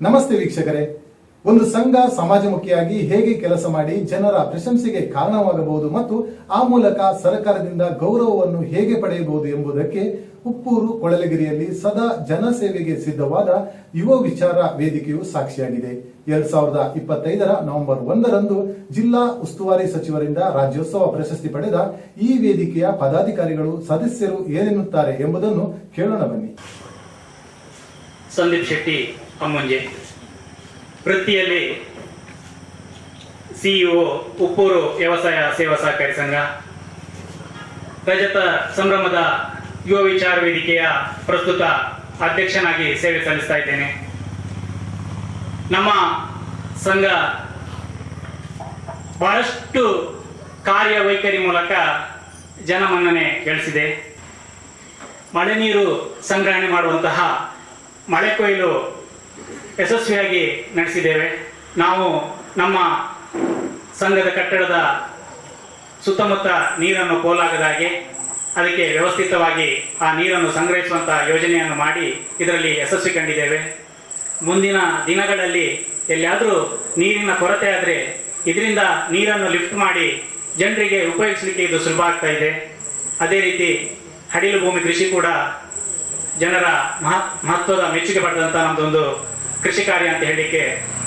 ನಮಸ್ತೆ ವೀಕ್ಷಕರೇ. ಒಂದು ಸಂಘ ಸಮಾಜಮುಖಿಯಾಗಿ ಹೇಗೆ ಕೆಲಸ ಮಾಡಿ ಜನರ ಪ್ರಶಂಸೆಗೆ ಕಾರಣವಾಗಬಹುದು ಮತ್ತು ಆ ಮೂಲಕ ಸರ್ಕಾರದಿಂದ ಗೌರವವನ್ನು ಹೇಗೆ ಪಡೆಯಬಹುದು ಎಂಬುದಕ್ಕೆ ಉಪ್ಪೂರು ಕೊಳಲಗಿರಿಯಲ್ಲಿ ಸದಾ ಜನಸೇವೆಗೆ ಸಿದ್ಧವಾದ ಯುವ ವಿಚಾರ ವೇದಿಕೆಯು ಸಾಕ್ಷಿಯಾಗಿದೆ. 2025 ನವೆಂಬರ್ 1 ಜಿಲ್ಲಾ ಉಸ್ತುವಾರಿ ಸಚಿವರಿಂದ ರಾಜ್ಯೋತ್ಸವ ಪ್ರಶಸ್ತಿ ಪಡೆದ ಈ ವೇದಿಕೆಯ ಪದಾಧಿಕಾರಿಗಳು ಸದಸ್ಯರು ಏನೆನ್ನುತ್ತಾರೆ ಎಂಬುದನ್ನು ಕೇಳೋಣ ಬನ್ನಿ. ಸಂದೀಪ್ ಶೆಟ್ಟಿ ಅಮ್ಮಂಜೆ, ವೃತ್ತಿಯಲ್ಲಿ ಸಿಇಒ, ಉಪ್ಪೂರು ವ್ಯವಸಾಯ ಸೇವಾ ಸಹಕಾರಿ ಸಂಘ. ರಜತ ಸಂಭ್ರಮದ ಯುವ ವಿಚಾರ ವೇದಿಕೆಯ ಪ್ರಸ್ತುತ ಅಧ್ಯಕ್ಷನಾಗಿ ಸೇವೆ ಸಲ್ಲಿಸ್ತಾ ಇದ್ದೇನೆ. ನಮ್ಮ ಸಂಘ ಬಹಳಷ್ಟು ಕಾರ್ಯವೈಖರಿ ಮೂಲಕ ಜನಮನ್ನಣೆ ಗಳಿಸಿದೆ. ಮಳೆ ನೀರು ಸಂಗ್ರಹಣೆ ಮಾಡುವಂತಹ ಮಳೆ ಕೊಯ್ಲು ಯಶಸ್ವಿಯಾಗಿ ನಡೆಸಿದ್ದೇವೆ. ನಾವು ನಮ್ಮ ಸಂಘದ ಕಟ್ಟಡದ ಸುತ್ತಮುತ್ತ ನೀರನ್ನು ಪೋಲಾಗದ ಹಾಗೆ ಅದಕ್ಕೆ ವ್ಯವಸ್ಥಿತವಾಗಿ ಆ ನೀರನ್ನು ಸಂಗ್ರಹಿಸುವಂತಹ ಯೋಜನೆಯನ್ನು ಮಾಡಿ ಇದರಲ್ಲಿ ಯಶಸ್ವಿ ಕಂಡಿದ್ದೇವೆ. ಮುಂದಿನ ದಿನಗಳಲ್ಲಿ ಎಲ್ಲಿಯಾದರೂ ನೀರಿನ ಕೊರತೆ ಆದರೆ ಇದರಿಂದ ನೀರನ್ನು ಲಿಫ್ಟ್ ಮಾಡಿ ಜನರಿಗೆ ಉಪಯೋಗಿಸಲಿಕ್ಕೆ ಇದು ಸುಲಭ ಆಗ್ತಾ ಇದೆ. ಅದೇ ರೀತಿ ಹಡಿಲು ಭೂಮಿ ಕೃಷಿ ಕೂಡ ಜನರ ಮಹತ್ವದ ಮೆಚ್ಚುಗೆ ಪಡೆದಂಥ ನಮ್ಮದೊಂದು ಕೃಷಿ ಕಾರ್ಯ ಅಂತ ಹೇಳಲಿಕ್ಕೆ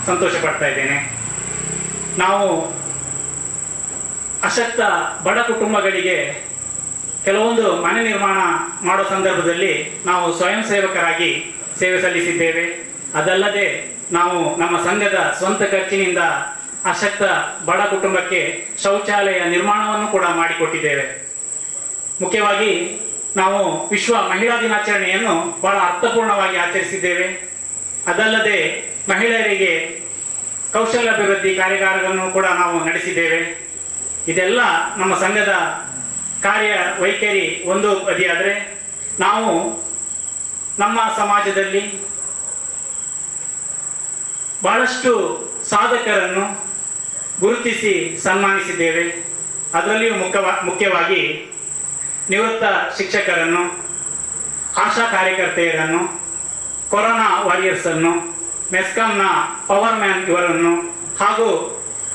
ಸಂತೋಷ ಪಡ್ತಾ ಇದ್ದೇನೆ. ನಾವು ಅಶಕ್ತ ಬಡ ಕುಟುಂಬಗಳಿಗೆ ಕೆಲವೊಂದು ಮನೆ ನಿರ್ಮಾಣ ಮಾಡೋ ಸಂದರ್ಭದಲ್ಲಿ ನಾವು ಸ್ವಯಂ ಸೇವಕರಾಗಿ ಸೇವೆ ಸಲ್ಲಿಸಿದ್ದೇವೆ. ಅದಲ್ಲದೆ ನಾವು ನಮ್ಮ ಸಂಘದ ಸ್ವಂತ ಖರ್ಚಿನಿಂದ ಅಶಕ್ತ ಬಡ ಕುಟುಂಬಕ್ಕೆ ಶೌಚಾಲಯ ನಿರ್ಮಾಣವನ್ನು ಕೂಡ ಮಾಡಿಕೊಟ್ಟಿದ್ದೇವೆ. ಮುಖ್ಯವಾಗಿ ನಾವು ವಿಶ್ವ ಮಹಿಳಾ ದಿನಾಚರಣೆಯನ್ನು ಬಹಳ ಅರ್ಥಪೂರ್ಣವಾಗಿ ಆಚರಿಸಿದ್ದೇವೆ. ಅದಲ್ಲದೆ ಮಹಿಳೆಯರಿಗೆ ಕೌಶಲ್ಯಾಭಿವೃದ್ಧಿ ಕಾರ್ಯಾಗಾರಗಳನ್ನು ಕೂಡ ನಾವು ನಡೆಸಿದ್ದೇವೆ. ಇದೆಲ್ಲ ನಮ್ಮ ಸಂಘದ ಕಾರ್ಯ ವೈಖರಿ ಒಂದು ಬದಿಯಾದರೆ, ನಾವು ನಮ್ಮ ಸಮಾಜದಲ್ಲಿ ಬಹಳಷ್ಟು ಸಾಧಕರನ್ನು ಗುರುತಿಸಿ ಸನ್ಮಾನಿಸಿದ್ದೇವೆ. ಅದರಲ್ಲಿಯೂ ಮುಖ್ಯವಾಗಿ ನಿವೃತ್ತ ಶಿಕ್ಷಕರನ್ನು, ಆಶಾ ಕಾರ್ಯಕರ್ತೆಯರನ್ನು, ಕೊರೋನಾ ವಾರಿಯರ್ಸ್ ಅನ್ನು, ಮೆಸ್ಕಾಂನ ಪವರ್ ಮ್ಯಾನ್ ಇವರನ್ನು ಹಾಗೂ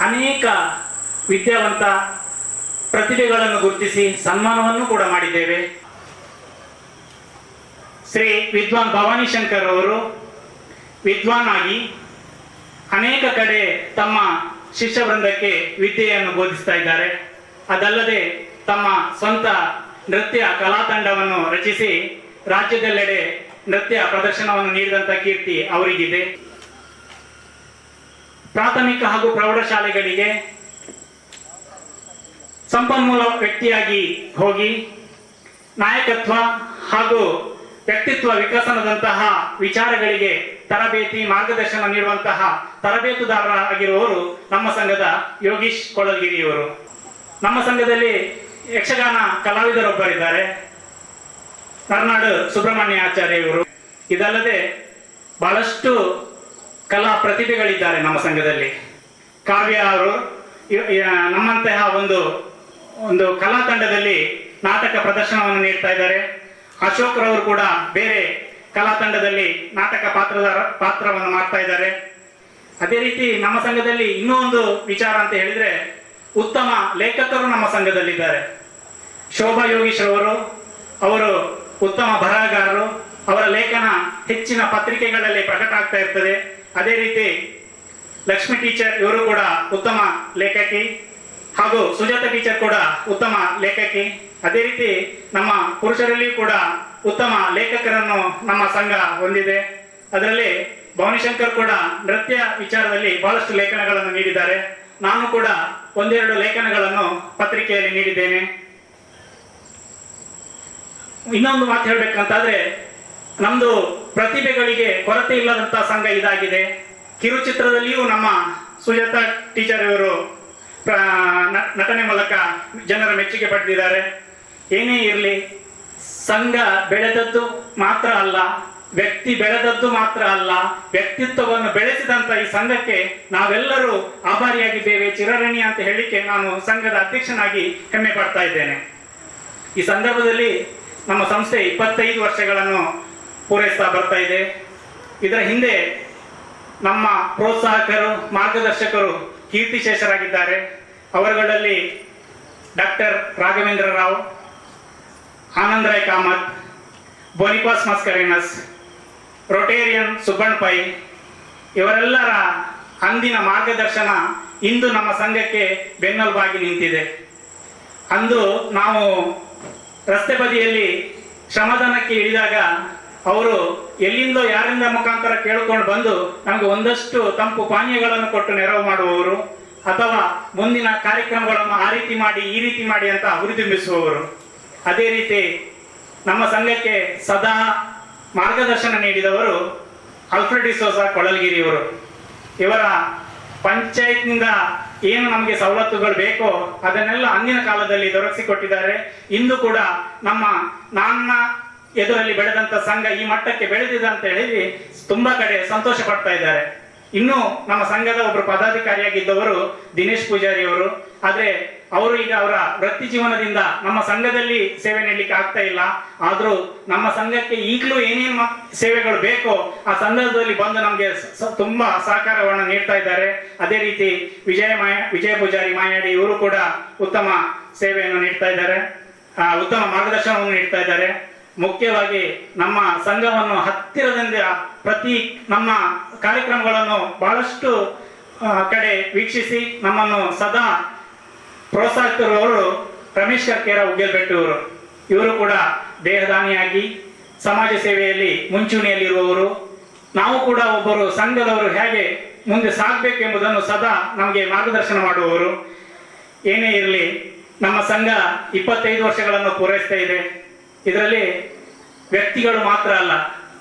ಅನೇಕ ವಿದ್ಯಾವಂತ ಪ್ರತಿಭೆಗಳನ್ನು ಗುರುತಿಸಿ ಸನ್ಮಾನವನ್ನು ಕೂಡ ಮಾಡಿದ್ದೇವೆ. ಶ್ರೀ ವಿದ್ವಾನ್ ಭವಾನಿ ಶಂಕರ್ ಅವರು ವಿದ್ವಾನ್ ಆಗಿ ಅನೇಕ ಕಡೆ ತಮ್ಮ ಶಿಷ್ಯ ವೃಂದಕ್ಕೆ ವಿದ್ಯೆಯನ್ನು ಬೋಧಿಸ್ತಾ ಇದ್ದಾರೆ. ಅದಲ್ಲದೆ ತಮ್ಮ ಸ್ವಂತ ನೃತ್ಯ ಕಲಾತಂಡವನ್ನು ರಚಿಸಿ ರಾಜ್ಯದೆಲ್ಲೆಡೆ ನೃತ್ಯ ಪ್ರದರ್ಶನವನ್ನು ನೀಡಿದಂಥ ಕೀರ್ತಿ ಅವರಿಗಿದೆ. ಪ್ರಾಥಮಿಕ ಹಾಗೂ ಪ್ರೌಢಶಾಲೆಗಳಿಗೆ ಸಂಪನ್ಮೂಲ ವ್ಯಕ್ತಿಯಾಗಿ ಹೋಗಿ ನಾಯಕತ್ವ ಹಾಗೂ ವ್ಯಕ್ತಿತ್ವ ವಿಕಸನದಂತಹ ವಿಚಾರಗಳಿಗೆ ತರಬೇತಿ ಮಾರ್ಗದರ್ಶನ ನೀಡುವಂತಹ ತರಬೇತುದಾರರಾಗಿರುವವರು ನಮ್ಮ ಸಂಘದ ಯೋಗೀಶ್ ಕೊಳಲ್ಗಿರಿಯವರು. ನಮ್ಮ ಸಂಘದಲ್ಲಿ ಯಕ್ಷಗಾನ ಕಲಾವಿದರೊಬ್ಬರಿದ್ದಾರೆ, ಕರ್ನಾಡು ಸುಬ್ರಹ್ಮಣ್ಯ ಆಚಾರ್ಯ ಇವರು. ಇದಲ್ಲದೆ ಬಹಳಷ್ಟು ಕಲಾ ಪ್ರತಿಭೆಗಳಿದ್ದಾರೆ ನಮ್ಮ ಸಂಘದಲ್ಲಿ. ಕಾವ್ಯ ಅವರು ನಮ್ಮಂತಹ ಒಂದು ಕಲಾ ತಂಡದಲ್ಲಿ ನಾಟಕ ಪ್ರದರ್ಶನವನ್ನು ನೀಡ್ತಾ ಇದ್ದಾರೆ. ಅಶೋಕ್ ರವರು ಕೂಡ ಬೇರೆ ಕಲಾ ತಂಡದಲ್ಲಿ ನಾಟಕ ಪಾತ್ರವನ್ನು ಮಾಡ್ತಾ ಇದ್ದಾರೆ. ಅದೇ ರೀತಿ ನಮ್ಮ ಸಂಘದಲ್ಲಿ ಇನ್ನೂ ಒಂದು ವಿಚಾರ ಅಂತ ಹೇಳಿದ್ರೆ, ಉತ್ತಮ ಲೇಖಕರು ನಮ್ಮ ಸಂಘದಲ್ಲಿದ್ದಾರೆ. ಶೋಭಾ ಯೋಗೀಶ್ ಅವರು ಉತ್ತಮ ಬರಹಗಾರರು. ಅವರ ಲೇಖನ ಹೆಚ್ಚಿನ ಪತ್ರಿಕೆಗಳಲ್ಲಿ ಪ್ರಕಟ ಆಗ್ತಾ ಇರ್ತದೆ. ಅದೇ ರೀತಿ ಲಕ್ಷ್ಮಿ ಟೀಚರ್ ಇವರು ಕೂಡ ಉತ್ತಮ ಲೇಖಕಿ ಹಾಗೂ ಸುಜಾತ ಟೀಚರ್ ಕೂಡ ಉತ್ತಮ ಲೇಖಕಿ. ಅದೇ ರೀತಿ ನಮ್ಮ ಪುರುಷರಲ್ಲಿಯೂ ಕೂಡ ಉತ್ತಮ ಲೇಖಕರನ್ನು ನಮ್ಮ ಸಂಘ ಹೊಂದಿದೆ. ಅದರಲ್ಲಿ ಭವಾನಿಶಂಕರ್ ಕೂಡ ನೃತ್ಯ ವಿಚಾರದಲ್ಲಿ ಬಹಳಷ್ಟು ಲೇಖನಗಳನ್ನು ನೀಡಿದ್ದಾರೆ. ನಾನು ಕೂಡ ಒಂದೆರಡು ಲೇಖನಗಳನ್ನು ಪತ್ರಿಕೆಯಲ್ಲಿ ನೀಡಿದ್ದೇನೆ. ಇನ್ನೊಂದು ಮಾತು ಹೇಳ್ಬೇಕಂತಾದ್ರೆ, ನಮ್ದು ಪ್ರತಿಭೆಗಳಿಗೆ ಕೊರತೆ ಇಲ್ಲದಂತ ಸಂಘ ಇದಾಗಿದೆ. ಕಿರುಚಿತ್ರದಲ್ಲಿಯೂ ನಮ್ಮ ಸುಜಾತ ಟೀಚರ್ ಇವರು ನಟನೆ ಮೂಲಕ ಜನರ ಮೆಚ್ಚುಗೆ ಪಡೆದಿದ್ದಾರೆ. ಏನೇ ಇರಲಿ, ಸಂಘ ಬೆಳೆದದ್ದು ಮಾತ್ರ ಅಲ್ಲ, ವ್ಯಕ್ತಿ ಬೆಳೆದದ್ದು ಮಾತ್ರ ಅಲ್ಲ, ವ್ಯಕ್ತಿತ್ವವನ್ನು ಬೆಳೆಸಿದಂತ ಈ ಸಂಘಕ್ಕೆ ನಾವೆಲ್ಲರೂ ಆಭಾರಿಯಾಗಿದ್ದೇವೆ, ಚಿರಋಣಿ ಅಂತ ಹೇಳಿಕೆ ನಾನು ಸಂಘದ ಅಧ್ಯಕ್ಷನಾಗಿ ಹೆಮ್ಮೆ ಪಡ್ತಾ ಇದ್ದೇನೆ. ಈ ಸಂದರ್ಭದಲ್ಲಿ ನಮ್ಮ ಸಂಸ್ಥೆ 25 ವರ್ಷಗಳನ್ನು ಪೂರೈಸ್ತಾ ಬರ್ತಾ ಇದೆ. ಇದರ ಹಿಂದೆ ನಮ್ಮ ಪ್ರೋತ್ಸಾಹಕರು ಮಾರ್ಗದರ್ಶಕರು ಕೀರ್ತಿಶೇಷರಾಗಿದ್ದಾರೆ. ಅವರುಗಳಲ್ಲಿ doctor Raghavendra Rao, Anand Rai Kamath, Boniface Mascarenhas, Rotarian Subbanna Pai ಇವರೆಲ್ಲರ ಅಂದಿನ ಮಾರ್ಗದರ್ಶನ ಇಂದು ನಮ್ಮ ಸಂಘಕ್ಕೆ ಬೆನ್ನೆಲುಬಾಗಿ ನಿಂತಿದೆ. ಅಂದು ನಾವು ರಸ್ತೆ ಬದಿಯಲ್ಲಿ ಶ್ರಮದಾನಕ್ಕೆ ಇಳಿದಾಗ ಅವರು ಎಲ್ಲಿಂದೋ ಯಾರಿಂದ ಮುಖಾಂತರ ಕೇಳಿಕೊಂಡು ಬಂದು ನಮಗೆ ಒಂದಷ್ಟು ತಂಪು ಪಾನೀಯಗಳನ್ನು ಕೊಟ್ಟು ನೆರವು ಮಾಡುವವರು, ಅಥವಾ ಮುಂದಿನ ಕಾರ್ಯಕ್ರಮಗಳನ್ನು ಆ ರೀತಿ ಮಾಡಿ ಈ ರೀತಿ ಮಾಡಿ ಅಂತ ಹುರಿದುಂಬಿಸುವವರು. ಅದೇ ರೀತಿ ನಮ್ಮ ಸಂಘಕ್ಕೆ ಸದಾ ಮಾರ್ಗದರ್ಶನ ನೀಡಿದವರು ಆಲ್ಫ್ರೆಡ್ ಡಿಸೋಜಾ ಕೊಳಲ್ಗಿರಿಯವರು. ಇವರ ಪಂಚಾಯತ್ನಿಂದ ಏನು ನಮಗೆ ಸವಲತ್ತುಗಳು ಬೇಕೋ ಅದನ್ನೆಲ್ಲ ಅಂದಿನ ಕಾಲದಲ್ಲಿ ದೊರಕಿಸಿಕೊಟ್ಟಿದ್ದಾರೆ. ಇಂದು ಕೂಡ ನನ್ನ ಎದುರಲ್ಲಿ ಬೆಳೆದಂತ ಸಂಘ ಈ ಮಟ್ಟಕ್ಕೆ ಬೆಳೆದಿದೆ ಅಂತ ಹೇಳಿ ತುಂಬಾ ಕಡೆ ಸಂತೋಷ ಪಡ್ತಾ ಇದ್ದಾರೆ. ಇನ್ನು ನಮ್ಮ ಸಂಘದ ಒಬ್ಬರು ಪದಾಧಿಕಾರಿಯಾಗಿದ್ದವರು ದಿನೇಶ್ ಪೂಜಾರಿ ಅವರು. ಆದ್ರೆ ಅವರು ಈಗ ಅವರ ವೃತ್ತಿ ಜೀವನದಿಂದ ನಮ್ಮ ಸಂಘದಲ್ಲಿ ಸೇವೆ ನೀಡಲಿಕ್ಕೆ ಆಗ್ತಾ ಇಲ್ಲ. ಆದ್ರೂ ನಮ್ಮ ಸಂಘಕ್ಕೆ ಈಗಲೂ ಏನೇನು ಸೇವೆಗಳು ಬೇಕೋ ಆ ಸಂದರ್ಭದಲ್ಲಿ ಬಂದು ನಮಗೆ ತುಂಬಾ ಸಹಕಾರವನ್ನು ನೀಡ್ತಾ ಇದ್ದಾರೆ. ಅದೇ ರೀತಿ ವಿಜಯ ಪೂಜಾರಿ ಮಾಯಾಡಿ ಇವರು ಕೂಡ ಉತ್ತಮ ಸೇವೆಯನ್ನು ನೀಡ್ತಾ ಇದ್ದಾರೆ, ಉತ್ತಮ ಮಾರ್ಗದರ್ಶನವನ್ನು ನೀಡ್ತಾ ಇದ್ದಾರೆ. ಮುಖ್ಯವಾಗಿ ನಮ್ಮ ಸಂಘವನ್ನು ಹತ್ತಿರದಿಂದ ಪ್ರತಿ ನಮ್ಮ ಕಾರ್ಯಕ್ರಮಗಳನ್ನು ಬಹಳಷ್ಟು ಕಡೆ ವೀಕ್ಷಿಸಿ ನಮ್ಮನ್ನು ಸದಾ ಪ್ರೋತ್ಸಾಹಿಸಿರುವವರು ರಮೇಶ್ ಕರ್ಕೇರ ಉಗ್ಗೆಲ್ಬೆಟ್ಟವರು. ಇವರು ಕೂಡ ದೇಹದಾನಿಯಾಗಿ ಸಮಾಜ ಸೇವೆಯಲ್ಲಿ ಮುಂಚೂಣಿಯಲ್ಲಿರುವವರು. ನಾವು ಕೂಡ ಒಬ್ಬರು ಸಂಘದವರು ಹೇಗೆ ಮುಂದೆ ಸಾಗಬೇಕು ಎಂಬುದನ್ನು ಸದಾ ನಮಗೆ ಮಾರ್ಗದರ್ಶನ ಮಾಡುವವರು. ಏನೇ ಇರಲಿ, ನಮ್ಮ ಸಂಘ 25 ವರ್ಷಗಳನ್ನು ಪೂರೈಸ್ತಾ ಇದೆ. ಇದರಲ್ಲಿ ವ್ಯಕ್ತಿಗಳು ಮಾತ್ರ ಅಲ್ಲ,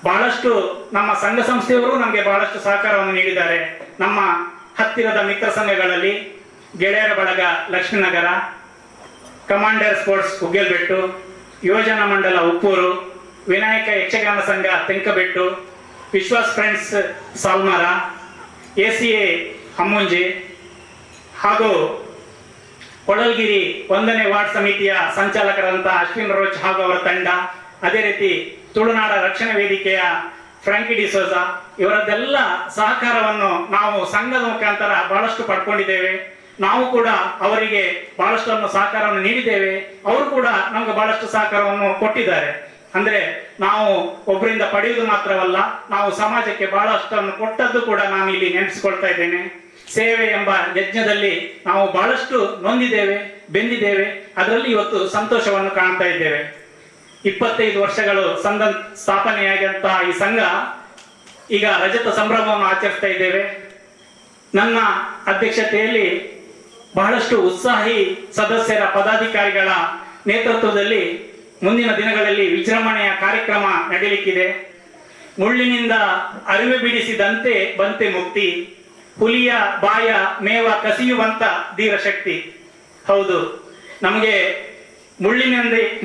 ಬಹಳಷ್ಟು ನಮ್ಮ ಸಂಘ ಸಂಸ್ಥೆಯವರು ನಮಗೆ ಬಹಳಷ್ಟು ಸಹಕಾರವನ್ನು ನೀಡಿದ್ದಾರೆ. ನಮ್ಮ ಹತ್ತಿರದ ಮಿತ್ರ ಸಂಘಗಳಲ್ಲಿ ಗೆಳೆಯರ ಬಳಗ ಲಕ್ಷ್ಮೀನಗರ, ಕಮಾಂಡರ್ ಸ್ಪೋರ್ಟ್ಸ್ ಉಗ್ಗೆಲ್ಬೆಟ್ಟು, ಯೋಜನಾ ಮಂಡಲ ಉಪ್ಪೂರು, ವಿನಾಯಕ ಯಕ್ಷಗಾನ ಸಂಘ ತೆಂಕಬೆಟ್ಟು, ವಿಶ್ವಾಸ್ ಫ್ರೆಂಡ್ಸ್ ಸಾಲ್ಮರ, ACA ಅಮ್ಮುಂಜಿ ಹಾಗೂ ಕೊಳಲ್ಗಿರಿ 1ನೇ ವಾರ್ಡ್ ಸಮಿತಿಯ ಸಂಚಾಲಕರಾದಂತಹ ಅಶ್ವಿನ್ ರೋಚ್ ಹಾಗೂ ಅವರ ತಂಡ, ಅದೇ ರೀತಿ ತುಳುನಾಡ ರಕ್ಷಣಾ ವೇದಿಕೆಯ ಫ್ರಾಂಕಿ ಡಿಸೋಜಾ ಇವರದ್ದೆಲ್ಲ ಸಹಕಾರವನ್ನು ನಾವು ಸಂಘದ ಮುಖಾಂತರ ಬಹಳಷ್ಟು ಪಡ್ಕೊಂಡಿದ್ದೇವೆ. ನಾವು ಕೂಡ ಅವರಿಗೆ ಬಹಳಷ್ಟು ಸಹಕಾರವನ್ನು ನೀಡಿದ್ದೇವೆ, ಅವರು ಕೂಡ ನಮ್ಗೆ ಬಹಳಷ್ಟು ಸಹಕಾರವನ್ನು ಕೊಟ್ಟಿದ್ದಾರೆ. ಅಂದ್ರೆ ನಾವು ಒಬ್ಬರಿಂದ ಪಡೆಯುವುದು ಮಾತ್ರವಲ್ಲ, ನಾವು ಸಮಾಜಕ್ಕೆ ಬಹಳಷ್ಟನ್ನು ಕೊಟ್ಟದ್ದು ಕೂಡ ನಾನು ಇಲ್ಲಿ ನೆನೆಸಿಕೊಳ್ತಾ ಇದ್ದೇನೆ. ಸೇವೆ ಎಂಬ ಯಜ್ಞದಲ್ಲಿ ನಾವು ಬಹಳಷ್ಟು ನೊಂದಿದ್ದೇವೆ, ಬೆಂದಿದ್ದೇವೆ. ಅದರಲ್ಲಿ ಇವತ್ತು ಸಂತೋಷವನ್ನು ಕಾಣ್ತಾ ಇದ್ದೇವೆ. 25 ವರ್ಷಗಳು ಸ್ಥಾಪನೆಯಾಗಿರುವಂತಹ ಈ ಸಂಘ ಈಗ ರಜತ ಸಂಭ್ರಮವನ್ನು ಆಚರಿಸ್ತಾ ಇದ್ದೇವೆ. ನನ್ನ ಅಧ್ಯಕ್ಷತೆಯಲ್ಲಿ ಬಹಳಷ್ಟು ಉತ್ಸಾಹಿ ಸದಸ್ಯರ ಪದಾಧಿಕಾರಿಗಳ ನೇತೃತ್ವದಲ್ಲಿ ಮುಂದಿನ ದಿನಗಳಲ್ಲಿ ವಿಜೃಂಭಣೆಯ ಕಾರ್ಯಕ್ರಮ ನಡೆಯಲಿಕ್ಕಿದೆ. ಮುಳ್ಳಿನಿಂದ ಅರಿವೆ ಬಿಡಿಸಿದಂತೆ ಬಂತೆ ಮುಕ್ತಿ, ಹುಲಿಯ ಬಾಯ ಮೇವ ಕಸಿಯುವಂತ ಧೀರಶಕ್ತಿ. ಹೌದು, ನಮಗೆ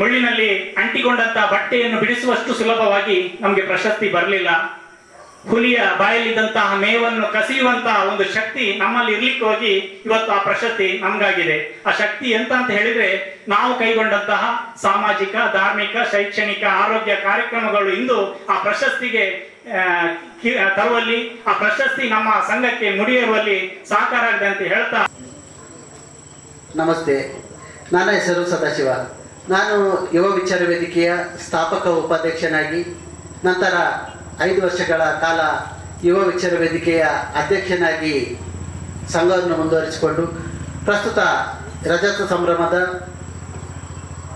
ಮುಳ್ಳಿನಲ್ಲಿ ಅಂಟಿಕೊಂಡಂತ ಬಟ್ಟೆಯನ್ನು ಬಿಡಿಸುವಷ್ಟು ಸುಲಭವಾಗಿ ನಮಗೆ ಪ್ರಶಸ್ತಿ ಬರಲಿಲ್ಲ. ಹುಲಿಯ ಬಾಯಲ್ಲಿದ್ದಂತಹ ಮೇವನ್ನು ಕಸಿಯುವಂತಹ ಒಂದು ಶಕ್ತಿ ನಮ್ಮಲ್ಲಿ ಇರ್ಲಿಕ್ಕೆ ಹೋಗಿ ಇವತ್ತು ಆ ಪ್ರಶಸ್ತಿ ನಮ್ಗಾಗಿದೆ. ಆ ಶಕ್ತಿ ಎಂತ ಅಂತ ಹೇಳಿದ್ರೆ, ನಾವು ಕೈಗೊಂಡಂತಹ ಸಾಮಾಜಿಕ, ಧಾರ್ಮಿಕ, ಶೈಕ್ಷಣಿಕ, ಆರೋಗ್ಯ ಕಾರ್ಯಕ್ರಮಗಳು ಇಂದು ಆ ಪ್ರಶಸ್ತಿಗೆ ತರುವಲ್ಲಿ, ಆ ಪ್ರಶಸ್ತಿ ನಮ್ಮ ಸಂಘಕ್ಕೆ ಮುಡಿಯುವಲ್ಲಿ ಸಹಕಾರ ಆಗಿದೆ ಅಂತ ಹೇಳ್ತಾ. ನಮಸ್ತೆ, ನನ್ನ ಹೆಸರು ಸದಾಶಿವ. ನಾನು ಯುವ ವಿಚಾರ ವೇದಿಕೆಯ ಸ್ಥಾಪಕ ಉಪಾಧ್ಯಕ್ಷನಾಗಿ, ನಂತರ 5 ವರ್ಷಗಳ ಕಾಲ ಯುವ ವಿಚಾರ ವೇದಿಕೆಯ ಅಧ್ಯಕ್ಷನಾಗಿ ಸಂಘವನ್ನು ಮುಂದುವರಿಸಿಕೊಂಡು ಪ್ರಸ್ತುತ ರಜತ ಸಂಭ್ರಮದ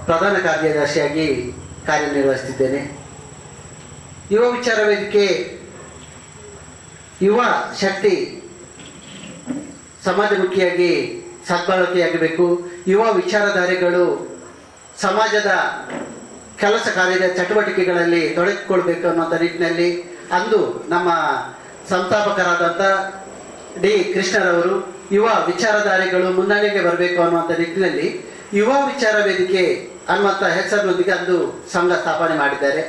ಪ್ರಧಾನ ಕಾರ್ಯದರ್ಶಿಯಾಗಿ ಕಾರ್ಯನಿರ್ವಹಿಸುತ್ತಿದ್ದೇನೆ. ಯುವ ವಿಚಾರ ವೇದಿಕೆ ಯುವ ಶಕ್ತಿ ಸಮಾಜಮುಖಿಯಾಗಿ ಸದ್ಬಳಕೆಯಾಗಬೇಕು. ಯುವ ವಿಚಾರಧಾರೆಗಳು ಸಮಾಜದ ಕೆಲಸ ಕಾರ್ಯದ ಚಟುವಟಿಕೆಗಳಲ್ಲಿ ತೊಡಗಿಕೊಳ್ಬೇಕು ಅನ್ನುವಂಥ ನಿಟ್ಟಿನಲ್ಲಿ ಅಂದು ನಮ್ಮ ಸಂಸ್ಥಾಪಕರಾದಂಥ ಡಿ ಕೃಷ್ಣರವರು ಯುವ ವಿಚಾರಧಾರೆಗಳು ಮುನ್ನಡೆಗೆ ಬರಬೇಕು ಅನ್ನುವಂಥ ನಿಟ್ಟಿನಲ್ಲಿ ಯುವ ವಿಚಾರ ವೇದಿಕೆ ಅನ್ನುವಂಥ ಹೆಸರಿನೊಂದಿಗೆ ಅಂದು ಸಂಘ ಸ್ಥಾಪನೆ ಮಾಡಿದ್ದಾರೆ.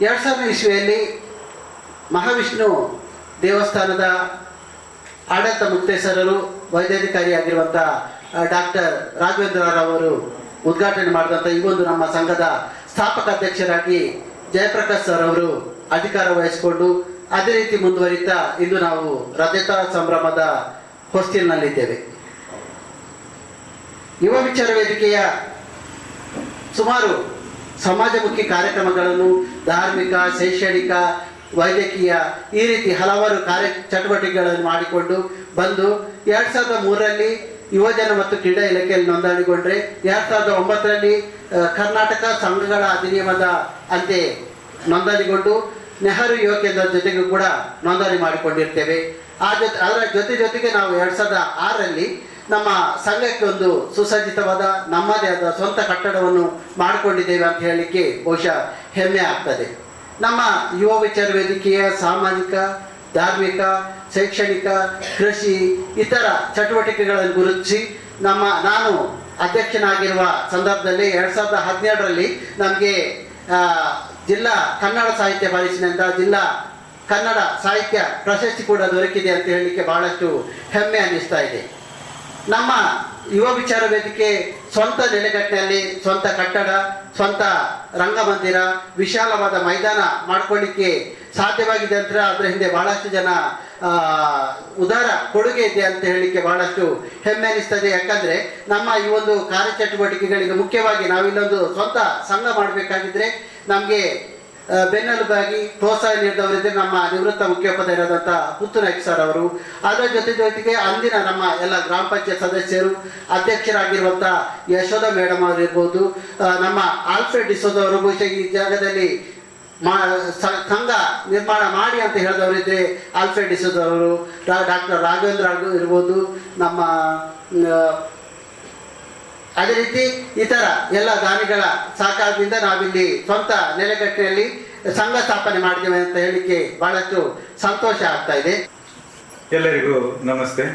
2000 ಇಸ್ವಿಯಲ್ಲಿ ಮಹಾವಿಷ್ಣು ದೇವಸ್ಥಾನದ ಆಡಳಿತ ಮುಕ್ತೇಶ್ವರರು ವೈದ್ಯಾಧಿಕಾರಿಯಾಗಿರುವಂಥ ಡಾಕ್ಟರ್ ರಾಘವೇಂದ್ರ ರಾವ್ ಅವರು ಉದ್ಘಾಟನೆ ಮಾಡಿದಂಥ ಈ ಒಂದು ನಮ್ಮ ಸಂಘದ ಸ್ಥಾಪಕ ಅಧ್ಯಕ್ಷರಾಗಿ ಜಯಪ್ರಕಾಶ್ ಸರ್ ಅವರು ಅಧಿಕಾರ ವಹಿಸಿಕೊಂಡು ಅದೇ ರೀತಿ ಮುಂದುವರಿತಾ ಇಂದು ನಾವು ರಜತ ಸಂಭ್ರಮದ ಹೊಸ್ತಿಲಿನಲ್ಲಿದ್ದೇವೆ. ಯುವ ವಿಚಾರ ವೇದಿಕೆಯ ಸುಮಾರು ಸಮಾಜಮುಖಿ ಕಾರ್ಯಕ್ರಮಗಳನ್ನು ಧಾರ್ಮಿಕ, ಶೈಕ್ಷಣಿಕ, ವೈದ್ಯಕೀಯ ಈ ರೀತಿ ಹಲವಾರು ಚಟುವಟಿಕೆಗಳನ್ನು ಮಾಡಿಕೊಂಡು ಬಂದು 2003ರಲ್ಲಿ ಯುವಜನ ಮತ್ತು ಕ್ರೀಡಾ ಇಲಾಖೆಯಲ್ಲಿ ನೋಂದಣಿಗೊಂಡ್ರೆ 2009ರಲ್ಲಿ ಕರ್ನಾಟಕ ಸಂಘಗಳ ಅಧಿನಿಯಮದ ಅಂತೆ ನೋಂದಣಿಗೊಂಡು ನೆಹರು ಯುವ ಕೇಂದ್ರದ ಜೊತೆಗೂ ಕೂಡ ನೋಂದಣಿ ಮಾಡಿಕೊಂಡಿರ್ತೇವೆ. ಅದರ ಜೊತೆಗೆ ನಾವು 2006ರಲ್ಲಿ ನಮ್ಮ ಸಂಘಕ್ಕೆ ಒಂದು ಸುಸಜ್ಜಿತವಾದ ನಮ್ಮದೇ ಆದ ಸ್ವಂತ ಕಟ್ಟಡವನ್ನು ಮಾಡಿಕೊಂಡಿದ್ದೇವೆ ಅಂತ ಹೇಳಲಿಕ್ಕೆ ಬಹುಶಃ ಹೆಮ್ಮೆ ಆಗ್ತದೆ. ನಮ್ಮ ಯುವ ವಿಚಾರ ವೇದಿಕೆಯ ಸಾಮಾಜಿಕ, ಧಾರ್ಮಿಕ, ಶೈಕ್ಷಣಿಕ, ಕೃಷಿ ಇತರ ಚಟುವಟಿಕೆಗಳನ್ನು ಗುರುತಿಸಿ ನಾನು ಅಧ್ಯಕ್ಷನಾಗಿರುವ ಸಂದರ್ಭದಲ್ಲಿ 2017ರಲ್ಲಿ ನಮಗೆ ಜಿಲ್ಲಾ ಕನ್ನಡ ಸಾಹಿತ್ಯ ಪರಿಷತ್ನಿಂದ ಜಿಲ್ಲಾ ಕನ್ನಡ ಸಾಹಿತ್ಯ ಪ್ರಶಸ್ತಿ ಕೂಡ ದೊರಕಿದೆ ಅಂತ ಹೇಳಲಿಕ್ಕೆ ಬಹಳಷ್ಟು ಹೆಮ್ಮೆ ಅನ್ನಿಸ್ತಾ ಇದೆ. ನಮ್ಮ ಯುವ ವಿಚಾರ ವೇದಿಕೆ ಸ್ವಂತ ನೆಲೆಗಟ್ಟಿನಲ್ಲಿ ಸ್ವಂತ ಕಟ್ಟಡ, ಸ್ವಂತ ರಂಗಮಂದಿರ, ವಿಶಾಲವಾದ ಮೈದಾನ ಮಾಡ್ಕೊಳ್ಳಿಕ್ಕೆ ಸಾಧ್ಯವಾಗಿದೆ ಅಂತ ಅದರ ಹಿಂದೆ ಬಹಳಷ್ಟು ಜನ ಉದಾರ ಕೊಡುಗೆ ಇದೆ ಅಂತ ಹೇಳಲಿಕ್ಕೆ ಬಹಳಷ್ಟು ಹೆಮ್ಮೆ ಅನಿಸ್ತದೆ. ಯಾಕಂದ್ರೆ ನಮ್ಮ ಈ ಒಂದು ಕಾರ್ಯಚಟುವಟಿಕೆಗಳಿಗೆ ಮುಖ್ಯವಾಗಿ ನಾವಿಲ್ಲೊಂದು ಸ್ವಂತ ಸಂಘ ಮಾಡಬೇಕಾಗಿದ್ರೆ ನಮಗೆ ಬೆನ್ನೆಲುಬಾಗಿ ಪ್ರೋತ್ಸಾಹ ನೀಡಿದವರಿದ್ರೆ ನಮ್ಮ ನಿವೃತ್ತ ಮುಖ್ಯೋಪಾಧ್ಯಾಯರಾದಂಥ ಪುತ್ತನಾಯ್ಕ ಸರ್ ಅವರು. ಅದರ ಜೊತೆಗೆ ಅಂದಿನ ನಮ್ಮ ಎಲ್ಲ ಗ್ರಾಮ ಪಂಚಾಯತ್ ಸದಸ್ಯರು, ಅಧ್ಯಕ್ಷರಾಗಿರುವಂಥ ಯಶೋಧ ಮೇಡಮ್ ಅವರು ಇರ್ಬೋದು, ನಮ್ಮ ಆಲ್ಫ್ರೆಡ್ ಡಿಸೋದ ಅವರು ಬಹುಶಃ ಈ ಜಾಗದಲ್ಲಿ ಸಂಘ ನಿರ್ಮಾಣ ಮಾಡಿ ಅಂತ ಹೇಳಿದವರಿದ್ರೆ ಆಲ್ಫ್ರೆಡ್ ಡಿಸೋದ ಅವರು, ಡಾಕ್ಟರ್ ರಾಘವೇಂದ್ರ ಇರ್ಬೋದು, ನಮ್ಮ ಅದೇ ರೀತಿ ಇತರ ಎಲ್ಲ ದಾನಿಗಳ ಸಹಕಾರದಿಂದ ನಾವಿಲ್ಲಿ ಸ್ವಂತ ನೆಲೆಗಟ್ಟಿನಲ್ಲಿ ಸಂಘ ಸ್ಥಾಪನೆ ಮಾಡಿದ್ದೇವೆ ಅಂತ ಹೇಳಿಕ್ಕೆ ಬಹಳಷ್ಟು ಸಂತೋಷ ಆಗ್ತಾ ಇದೆ. ಎಲ್ಲರಿಗೂ ನಮಸ್ತೆ.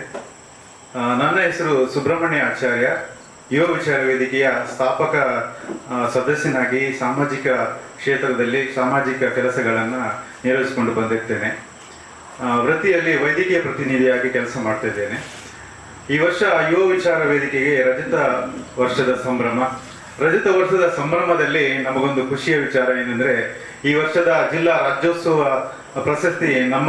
ನನ್ನ ಹೆಸರು ಸುಬ್ರಹ್ಮಣ್ಯ ಆಚಾರ್ಯ. ಯುವ ವಿಚಾರ ವೇದಿಕೆಯ ಸ್ಥಾಪಕ ಸದಸ್ಯನಾಗಿ ಸಾಮಾಜಿಕ ಕ್ಷೇತ್ರದಲ್ಲಿ ಸಾಮಾಜಿಕ ಕೆಲಸಗಳನ್ನು ನಿರ್ವಹಿಸಿಕೊಂಡು ಬಂದಿರ್ತೇನೆ. ವೃತ್ತಿಯಲ್ಲಿ ವೈದ್ಯಕೀಯ ಪ್ರತಿನಿಧಿಯಾಗಿ ಕೆಲಸ ಮಾಡ್ತಾ ಇದ್ದೇನೆ. ಈ ವರ್ಷ ಯುವ ವಿಚಾರ ವೇದಿಕೆಗೆ ರಜತ ವರ್ಷದ ಸಂಭ್ರಮ. ರಜತ ವರ್ಷದ ಸಂಭ್ರಮದಲ್ಲಿ ನಮಗೊಂದು ಖುಷಿಯ ವಿಚಾರ ಏನಂದ್ರೆ, ಈ ವರ್ಷದ ಜಿಲ್ಲಾ ರಾಜ್ಯೋತ್ಸವ ಪ್ರಶಸ್ತಿ ನಮ್ಮ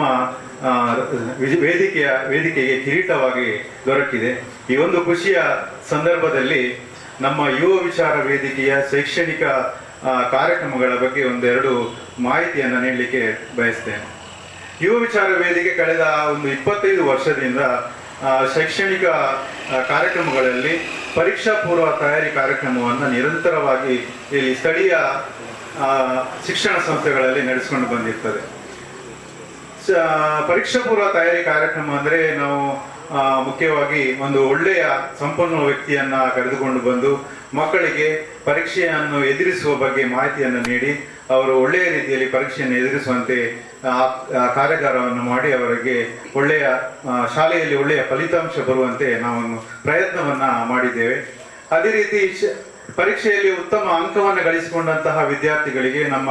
ವೇದಿಕೆಗೆ ಕಿರೀಟವಾಗಿ ದೊರಕಿದೆ. ಈ ಒಂದು ಖುಷಿಯ ಸಂದರ್ಭದಲ್ಲಿ ನಮ್ಮ ಯುವ ವಿಚಾರ ವೇದಿಕೆಯ ಶೈಕ್ಷಣಿಕ ಕಾರ್ಯಕ್ರಮಗಳ ಬಗ್ಗೆ ಒಂದೆರಡು ಮಾಹಿತಿಯನ್ನು ನೀಡಲಿಕ್ಕೆ ಬಯಸ್ತೇನೆ. ಯುವ ವಿಚಾರ ವೇದಿಕೆ ಕಳೆದ ಒಂದು 25 ವರ್ಷದಿಂದ ಶೈಕ್ಷಣಿಕ ಕಾರ್ಯಕ್ರಮಗಳಲ್ಲಿ ಪರೀಕ್ಷಾ ಪೂರ್ವ ತಯಾರಿ ಕಾರ್ಯಕ್ರಮವನ್ನು ನಿರಂತರವಾಗಿ ಇಲ್ಲಿ ಸ್ಥಳೀಯ ಶಿಕ್ಷಣ ಸಂಸ್ಥೆಗಳಲ್ಲಿ ನಡೆಸಿಕೊಂಡು ಬಂದಿರ್ತದೆ. ಪರೀಕ್ಷಾ ಪೂರ್ವ ತಯಾರಿ ಕಾರ್ಯಕ್ರಮ ಅಂದರೆ ನಾವು ಮುಖ್ಯವಾಗಿ ಒಂದು ಒಳ್ಳೆಯ ಸಂಪನ್ಮೂಲ ವ್ಯಕ್ತಿಯನ್ನ ಕರೆದುಕೊಂಡು ಬಂದು ಮಕ್ಕಳಿಗೆ ಪರೀಕ್ಷೆಯನ್ನು ಎದುರಿಸುವ ಬಗ್ಗೆ ಮಾಹಿತಿಯನ್ನು ನೀಡಿ ಅವರು ಒಳ್ಳೆಯ ರೀತಿಯಲ್ಲಿ ಪರೀಕ್ಷೆಯನ್ನು ಎದುರಿಸುವಂತೆ ಕಾರ್ಯಾಗಾರವನ್ನು ಮಾಡಿ ಅವರಿಗೆ ಒಳ್ಳೆಯ ಶಾಲೆಯಲ್ಲಿ ಒಳ್ಳೆಯ ಫಲಿತಾಂಶ ಬರುವಂತೆ ನಾವು ಪ್ರಯತ್ನವನ್ನ ಮಾಡಿದ್ದೇವೆ. ಅದೇ ರೀತಿ ಪರೀಕ್ಷೆಯಲ್ಲಿ ಉತ್ತಮ ಅಂಕವನ್ನು ಗಳಿಸಿಕೊಂಡಂತಹ ವಿದ್ಯಾರ್ಥಿಗಳಿಗೆ ನಮ್ಮ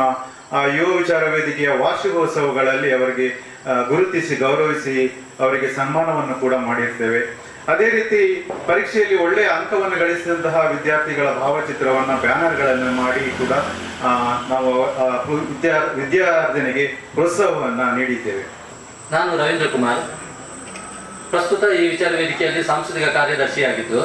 ಯುವ ವಿಚಾರ ವೇದಿಕೆಯ ವಾರ್ಷಿಕೋತ್ಸವಗಳಲ್ಲಿ ಅವರಿಗೆ ಗುರುತಿಸಿ ಗೌರವಿಸಿ ಅವರಿಗೆ ಸನ್ಮಾನವನ್ನು ಕೂಡ ಮಾಡಿರ್ತೇವೆ. ಅದೇ ರೀತಿ ಪರೀಕ್ಷೆಯಲ್ಲಿ ಒಳ್ಳೆಯ ಅಂಕವನ್ನು ಗಳಿಸಿದಂತಹ ವಿದ್ಯಾರ್ಥಿಗಳ ಭಾವಚಿತ್ರವನ್ನು ಬ್ಯಾನರ್ಗಳನ್ನು ಮಾಡಿ ಕೂಡ ನಾವು ವಿದ್ಯಾರ್ಜನೆಗೆ ಪ್ರೋತ್ಸಾಹವನ್ನು ನೀಡಿದ್ದೇವೆ. ನಾನು ರವೀಂದ್ರ ಕುಮಾರ್, ಪ್ರಸ್ತುತ ಈ ವಿಚಾರ ವೇದಿಕೆಯಲ್ಲಿ ಸಾಂಸ್ಕೃತಿಕ ಕಾರ್ಯದರ್ಶಿಯಾಗಿದ್ದು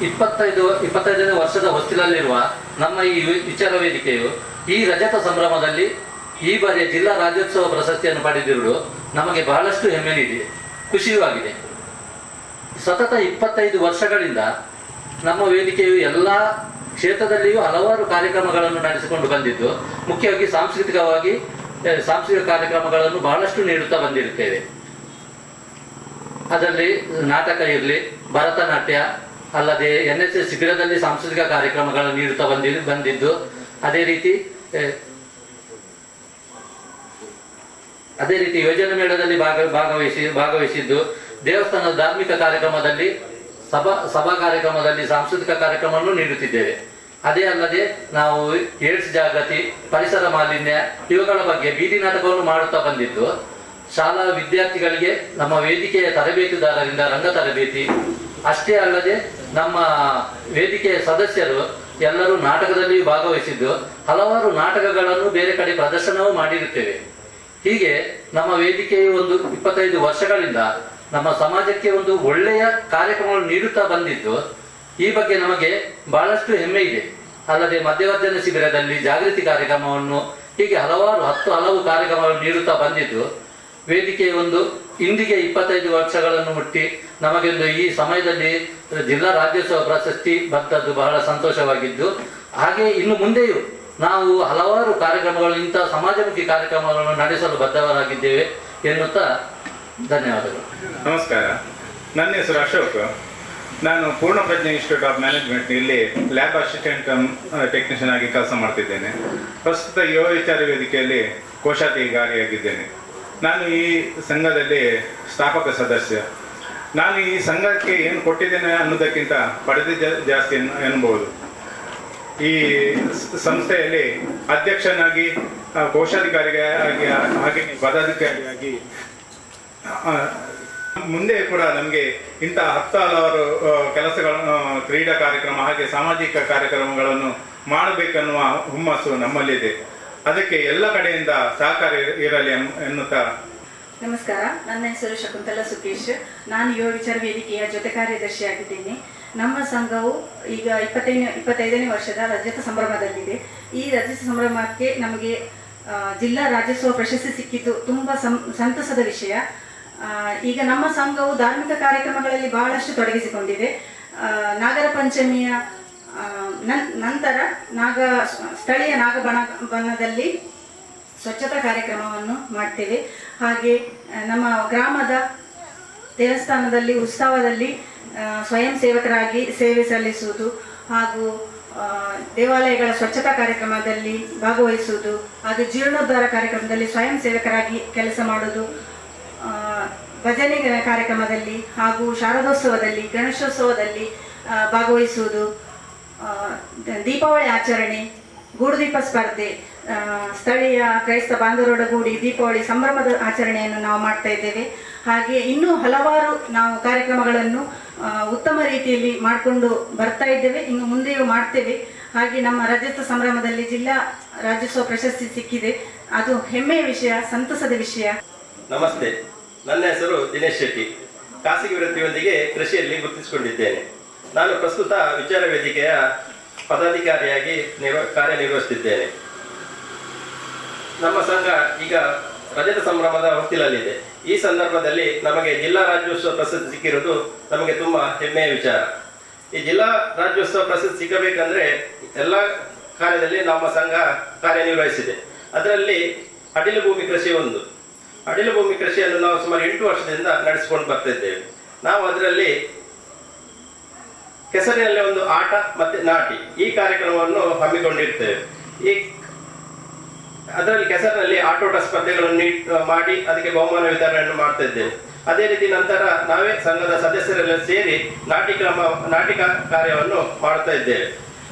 25ನೇ ವರ್ಷದ ಹೊಸ್ತಿಲಲ್ಲಿರುವ ನಮ್ಮ ಈ ವಿಚಾರ ವೇದಿಕೆಯು ಈ ರಜತ ಸಂಭ್ರಮದಲ್ಲಿ ಈ ಬಾರಿಯ ಜಿಲ್ಲಾ ರಾಜ್ಯೋತ್ಸವ ಪ್ರಶಸ್ತಿಯನ್ನು ಪಡೆದಿರುವುದು ನಮಗೆ ಬಹಳಷ್ಟು ಹೆಮ್ಮೆ ನೀಡಿದೆ, ಖುಷಿಯೂ ಆಗಿದೆ. ಸತತ 25 ವರ್ಷಗಳಿಂದ ನಮ್ಮ ವೇದಿಕೆಯು ಎಲ್ಲ ಕ್ಷೇತ್ರದಲ್ಲಿಯೂ ಹಲವಾರು ಕಾರ್ಯಕ್ರಮಗಳನ್ನು ನಡೆಸಿಕೊಂಡು ಬಂದಿದ್ದು, ಮುಖ್ಯವಾಗಿ ಸಾಂಸ್ಕೃತಿಕ ಕಾರ್ಯಕ್ರಮಗಳನ್ನು ಬಹಳಷ್ಟು ನೀಡುತ್ತಾ ಬಂದಿರುತ್ತೇವೆ. ಅದರಲ್ಲಿ ನಾಟಕ ಇರಲಿ, ಭರತನಾಟ್ಯ ಅಲ್ಲದೆ NSS ಶಿಬಿರದಲ್ಲಿ ಸಾಂಸ್ಕೃತಿಕ ಕಾರ್ಯಕ್ರಮಗಳನ್ನು ನೀಡುತ್ತಾ ಬಂದಿದ್ದು, ಅದೇ ರೀತಿ ಯೋಜನೆ ಮೇಳದಲ್ಲಿ ಭಾಗವಹಿಸಿದ್ದು, ದೇವಸ್ಥಾನದ ಧಾರ್ಮಿಕ ಕಾರ್ಯಕ್ರಮದಲ್ಲಿ ಸಭಾ ಕಾರ್ಯಕ್ರಮದಲ್ಲಿ ಸಾಂಸ್ಕೃತಿಕ ಕಾರ್ಯಕ್ರಮವನ್ನು ನೀಡುತ್ತಿದ್ದೇವೆ. ಅದೇ ಅಲ್ಲದೆ ನಾವು ಏಡ್ಸ್ ಜಾಗೃತಿ, ಪರಿಸರ ಮಾಲಿನ್ಯ ಇವುಗಳ ಬಗ್ಗೆ ಬೀದಿ ನಾಟಕವನ್ನು ಮಾಡುತ್ತಾ ಬಂದಿದ್ದು, ಶಾಲಾ ವಿದ್ಯಾರ್ಥಿಗಳಿಗೆ ನಮ್ಮ ವೇದಿಕೆಯ ತರಬೇತುದಾರರಿಂದ ರಂಗ ತರಬೇತಿ, ಅಷ್ಟೇ ಅಲ್ಲದೆ ನಮ್ಮ ವೇದಿಕೆಯ ಸದಸ್ಯರು ಎಲ್ಲರೂ ನಾಟಕದಲ್ಲಿಯೂ ಭಾಗವಹಿಸಿದ್ದು, ಹಲವಾರು ನಾಟಕಗಳನ್ನು ಬೇರೆ ಕಡೆ ಪ್ರದರ್ಶನವೂ ಮಾಡಿರುತ್ತೇವೆ. ಹೀಗೆ ನಮ್ಮ ವೇದಿಕೆಯು ಒಂದು 25 ವರ್ಷಗಳಿಂದ ನಮ್ಮ ಸಮಾಜಕ್ಕೆ ಒಂದು ಒಳ್ಳೆಯ ಕಾರ್ಯಕ್ರಮಗಳನ್ನು ನೀಡುತ್ತಾ ಬಂದಿದ್ದು ಈ ಬಗ್ಗೆ ನಮಗೆ ಬಹಳಷ್ಟು ಹೆಮ್ಮೆ ಇದೆ. ಅಲ್ಲದೆ ಮಧ್ಯವರ್ಜನ ಶಿಬಿರದಲ್ಲಿ ಜಾಗೃತಿ ಕಾರ್ಯಕ್ರಮವನ್ನು ಹೀಗೆ ಹಲವು ಕಾರ್ಯಕ್ರಮಗಳನ್ನು ನೀಡುತ್ತಾ ಬಂದಿದ್ದು ವೇದಿಕೆ ಒಂದು ಇಂದಿಗೆ 25 ವರ್ಷಗಳನ್ನು ಮುಟ್ಟಿ ನಮಗೊಂದು ಈ ಸಮಯದಲ್ಲಿ ಜಿಲ್ಲಾ ರಾಜ್ಯೋತ್ಸವ ಪ್ರಶಸ್ತಿ ಬಂದದ್ದು ಬಹಳ ಸಂತೋಷವಾಗಿದ್ದು, ಹಾಗೆ ಇನ್ನು ಮುಂದೆಯೂ ನಾವು ಹಲವಾರು ಕಾರ್ಯಕ್ರಮಗಳು ಇಂತಹ ಸಮಾಜಮುಖಿ ಕಾರ್ಯಕ್ರಮಗಳನ್ನು ನಡೆಸಲು ಬದ್ಧವರಾಗಿದ್ದೇವೆ ಎನ್ನುತ್ತಾ ಧನ್ಯವಾದಗಳು. ನಮಸ್ಕಾರ, ನನ್ನ ಹೆಸರು ಅಶೋಕ್. ನಾನು ಪೂರ್ಣ ಪ್ರಜ್ಞೆ ಇನ್ಸ್ಟಿಟ್ಯೂಟ್ ಆಫ್ ಮ್ಯಾನೇಜ್ಮೆಂಟ್ ಇಲ್ಲಿ ಲ್ಯಾಬ್ ಅಸಿಸ್ಟೆಂಟ್ ಟೆಕ್ನಿಷಿಯನ್ ಆಗಿ ಕೆಲಸ ಮಾಡ್ತಿದ್ದೇನೆ. ಪ್ರಸ್ತುತ ಯುವ ವಿಚಾರ ವೇದಿಕೆಯಲ್ಲಿ ಕೋಶಾಧಿಕಾರಿಯಾಗಿದ್ದೇನೆ. ನಾನು ಈ ಸಂಘದಲ್ಲಿ ಸ್ಥಾಪಕ ಸದಸ್ಯ. ನಾನು ಈ ಸಂಘಕ್ಕೆ ಏನು ಕೊಟ್ಟಿದ್ದೇನೆ ಅನ್ನೋದಕ್ಕಿಂತ ಪಡೆದಿದ್ದ ಜಾಸ್ತಿ ಎನ್ನಬಹುದು. ಈ ಸಂಸ್ಥೆಯಲ್ಲಿ ಅಧ್ಯಕ್ಷನಾಗಿ, ಕೋಶಾಧಿಕಾರಿಯಾಗಿ, ಹಾಗೆ ಪದಾಧಿಕಾರಿಯಾಗಿ ಮುಂದೆ ಕೂಡ ನಮಗೆ ಇಂತಹ ಹಲವಾರು ಕೆಲಸಗಳನ್ನು, ಕ್ರೀಡಾ ಕಾರ್ಯಕ್ರಮ ಹಾಗೆ ಸಾಮಾಜಿಕ ಕಾರ್ಯಕ್ರಮಗಳನ್ನು ಮಾಡಬೇಕನ್ನುವ ಹುಮ್ಮಸ್ಸು ನಮ್ಮಲ್ಲಿದೆ. ಅದಕ್ಕೆ ಎಲ್ಲ ಕಡೆಯಿಂದ ಸಹಕಾರ ಇರಲಿ ಎನ್ನುತ್ತಾ. ನಮಸ್ಕಾರ, ನನ್ನ ಹೆಸರು ಶಕುಂತಲಾ ಸುಕೇಶ್. ನಾನು ಯುವ ವಿಚಾರ ವೇದಿಕೆಯ ಜೊತೆ ಕಾರ್ಯದರ್ಶಿಯಾಗಿದ್ದೇನೆ. ನಮ್ಮ ಸಂಘವು ಈಗ 25ನೇ ವರ್ಷದ ರಜತ ಸಂಭ್ರಮದಲ್ಲಿದೆ. ಈ ರಜತ ಸಂಭ್ರಮಕ್ಕೆ ನಮಗೆ ಜಿಲ್ಲಾ ರಾಜ್ಯೋತ್ಸವ ಪ್ರಶಸ್ತಿ ಸಿಕ್ಕಿದ್ದು ತುಂಬ ಸಂತಸದ ವಿಷಯ. ಈಗ ನಮ್ಮ ಸಂಘವು ಧಾರ್ಮಿಕ ಕಾರ್ಯಕ್ರಮಗಳಲ್ಲಿ ಬಹಳಷ್ಟು ತೊಡಗಿಸಿಕೊಂಡಿದೆ. ನಾಗರ ಪಂಚಮಿಯ ನಂತರ ಸ್ಥಳೀಯ ನಾಗಬಣದಲ್ಲಿ ಸ್ವಚ್ಛತಾ ಕಾರ್ಯಕ್ರಮವನ್ನು ಮಾಡ್ತೇವೆ. ಹಾಗೆ ನಮ್ಮ ಗ್ರಾಮದ ದೇವಸ್ಥಾನದಲ್ಲಿ ಉತ್ಸವದಲ್ಲಿ ಸ್ವಯಂ ಸೇವಕರಾಗಿ ಸೇವೆ ಸಲ್ಲಿಸುವುದು ಹಾಗೂ ದೇವಾಲಯಗಳ ಸ್ವಚ್ಛತಾ ಕಾರ್ಯಕ್ರಮದಲ್ಲಿ ಭಾಗವಹಿಸುವುದು, ಹಾಗೆ ಜೀರ್ಣೋದ್ಧಾರ ಕಾರ್ಯಕ್ರಮದಲ್ಲಿ ಸ್ವಯಂ ಸೇವಕರಾಗಿ ಕೆಲಸ ಮಾಡುವುದು, ಭಜನೆ ಕಾರ್ಯಕ್ರಮದಲ್ಲಿ ಹಾಗೂ ಶಾರದೋತ್ಸವದಲ್ಲಿ, ಗಣೇಶೋತ್ಸವದಲ್ಲಿ ಭಾಗವಹಿಸುವುದು, ದೀಪಾವಳಿ ಆಚರಣೆ, ಗೂಡುದೀಪ ಸ್ಪರ್ಧೆ, ಸ್ಥಳೀಯ ಕ್ರೈಸ್ತ ಬಾಂಧವರೊಡಗೂಡಿ ದೀಪಾವಳಿ ಸಂಭ್ರಮದ ಆಚರಣೆಯನ್ನು ನಾವು ಮಾಡ್ತಾ ಇದ್ದೇವೆ. ಹಾಗೆ ಇನ್ನೂ ಹಲವಾರು ನಾವು ಕಾರ್ಯಕ್ರಮಗಳನ್ನು ಉತ್ತಮ ರೀತಿಯಲ್ಲಿ ಮಾಡಿಕೊಂಡು ಬರ್ತಾ ಇದ್ದೇವೆ, ಇನ್ನು ಮುಂದೆಯೂ ಮಾಡ್ತೇವೆ. ಹಾಗೆ ನಮ್ಮ ರಜತ ಸಂಭ್ರಮದಲ್ಲಿ ಜಿಲ್ಲಾ ರಾಜ್ಯೋತ್ಸವ ಪ್ರಶಸ್ತಿ ಸಿಕ್ಕಿದೆ, ಅದು ಹೆಮ್ಮೆಯ ವಿಷಯ, ಸಂತಸದ ವಿಷಯ. ನಮಸ್ತೆ, ನನ್ನ ಹೆಸರು ದಿನೇಶ್ ಶೆಟ್ಟಿ. ಖಾಸಗಿ ವೃತ್ತಿಯೊಂದಿಗೆ ಕೃಷಿಯಲ್ಲಿ ಗುರುತಿಸಿಕೊಂಡಿದ್ದೇನೆ. ನಾನು ಪ್ರಸ್ತುತ ವಿಚಾರ ವೇದಿಕೆಯ ಪದಾಧಿಕಾರಿಯಾಗಿ ಕಾರ್ಯನಿರ್ವಹಿಸುತ್ತಿದ್ದೇನೆ. ನಮ್ಮ ಸಂಘ ಈಗ ರಜತ ಸಂಭ್ರಮದ ಹೊತ್ತಿಲಲ್ಲಿದೆ. ಈ ಸಂದರ್ಭದಲ್ಲಿ ನಮಗೆ ಜಿಲ್ಲಾ ರಾಜ್ಯೋತ್ಸವ ಪ್ರಶಸ್ತಿ ಸಿಕ್ಕಿರುವುದು ನಮಗೆ ತುಂಬ ಹೆಮ್ಮೆಯ ವಿಚಾರ. ಈ ಜಿಲ್ಲಾ ರಾಜ್ಯೋತ್ಸವ ಪ್ರಶಸ್ತಿ ಸಿಗಬೇಕಂದ್ರೆ ಎಲ್ಲ ಕಾರ್ಯದಲ್ಲಿ ನಮ್ಮ ಸಂಘ ಕಾರ್ಯನಿರ್ವಹಿಸಿದೆ. ಅದರಲ್ಲಿ ಅಡಿಲು ಭೂಮಿ ಕೃಷಿ ಒಂದು. ಅಡಿಲು ಭೂಮಿ ಕೃಷಿಯನ್ನು ನಾವು ಸುಮಾರು 8 ವರ್ಷದಿಂದ ನಡೆಸಿಕೊಂಡು ಬರ್ತಾ ಇದ್ದೇವೆ. ನಾವು ಅದರಲ್ಲಿ ಕೆಸರಿನಲ್ಲಿ ಒಂದು ಆಟ ಮತ್ತೆ ನಾಟಿ ಈ ಕಾರ್ಯಕ್ರಮವನ್ನು ಹಮ್ಮಿಕೊಂಡಿರ್ತೇವೆ. ಅದರಲ್ಲಿ ಕೆಸರಿನಲ್ಲಿ ಆಟೋಟ ಸ್ಪರ್ಧೆಗಳನ್ನು ಮಾಡಿ ಅದಕ್ಕೆ ಬಹುಮಾನ ವಿತರಣೆಯನ್ನು ಮಾಡ್ತಾ ಇದ್ದೇವೆ. ಅದೇ ರೀತಿ ನಂತರ ನಾವೇ ಸಂಘದ ಸದಸ್ಯರೆಲ್ಲ ಸೇರಿ ನಾಟಿಕ ಕಾರ್ಯವನ್ನು ಮಾಡ್ತಾ ಇದ್ದೇವೆ.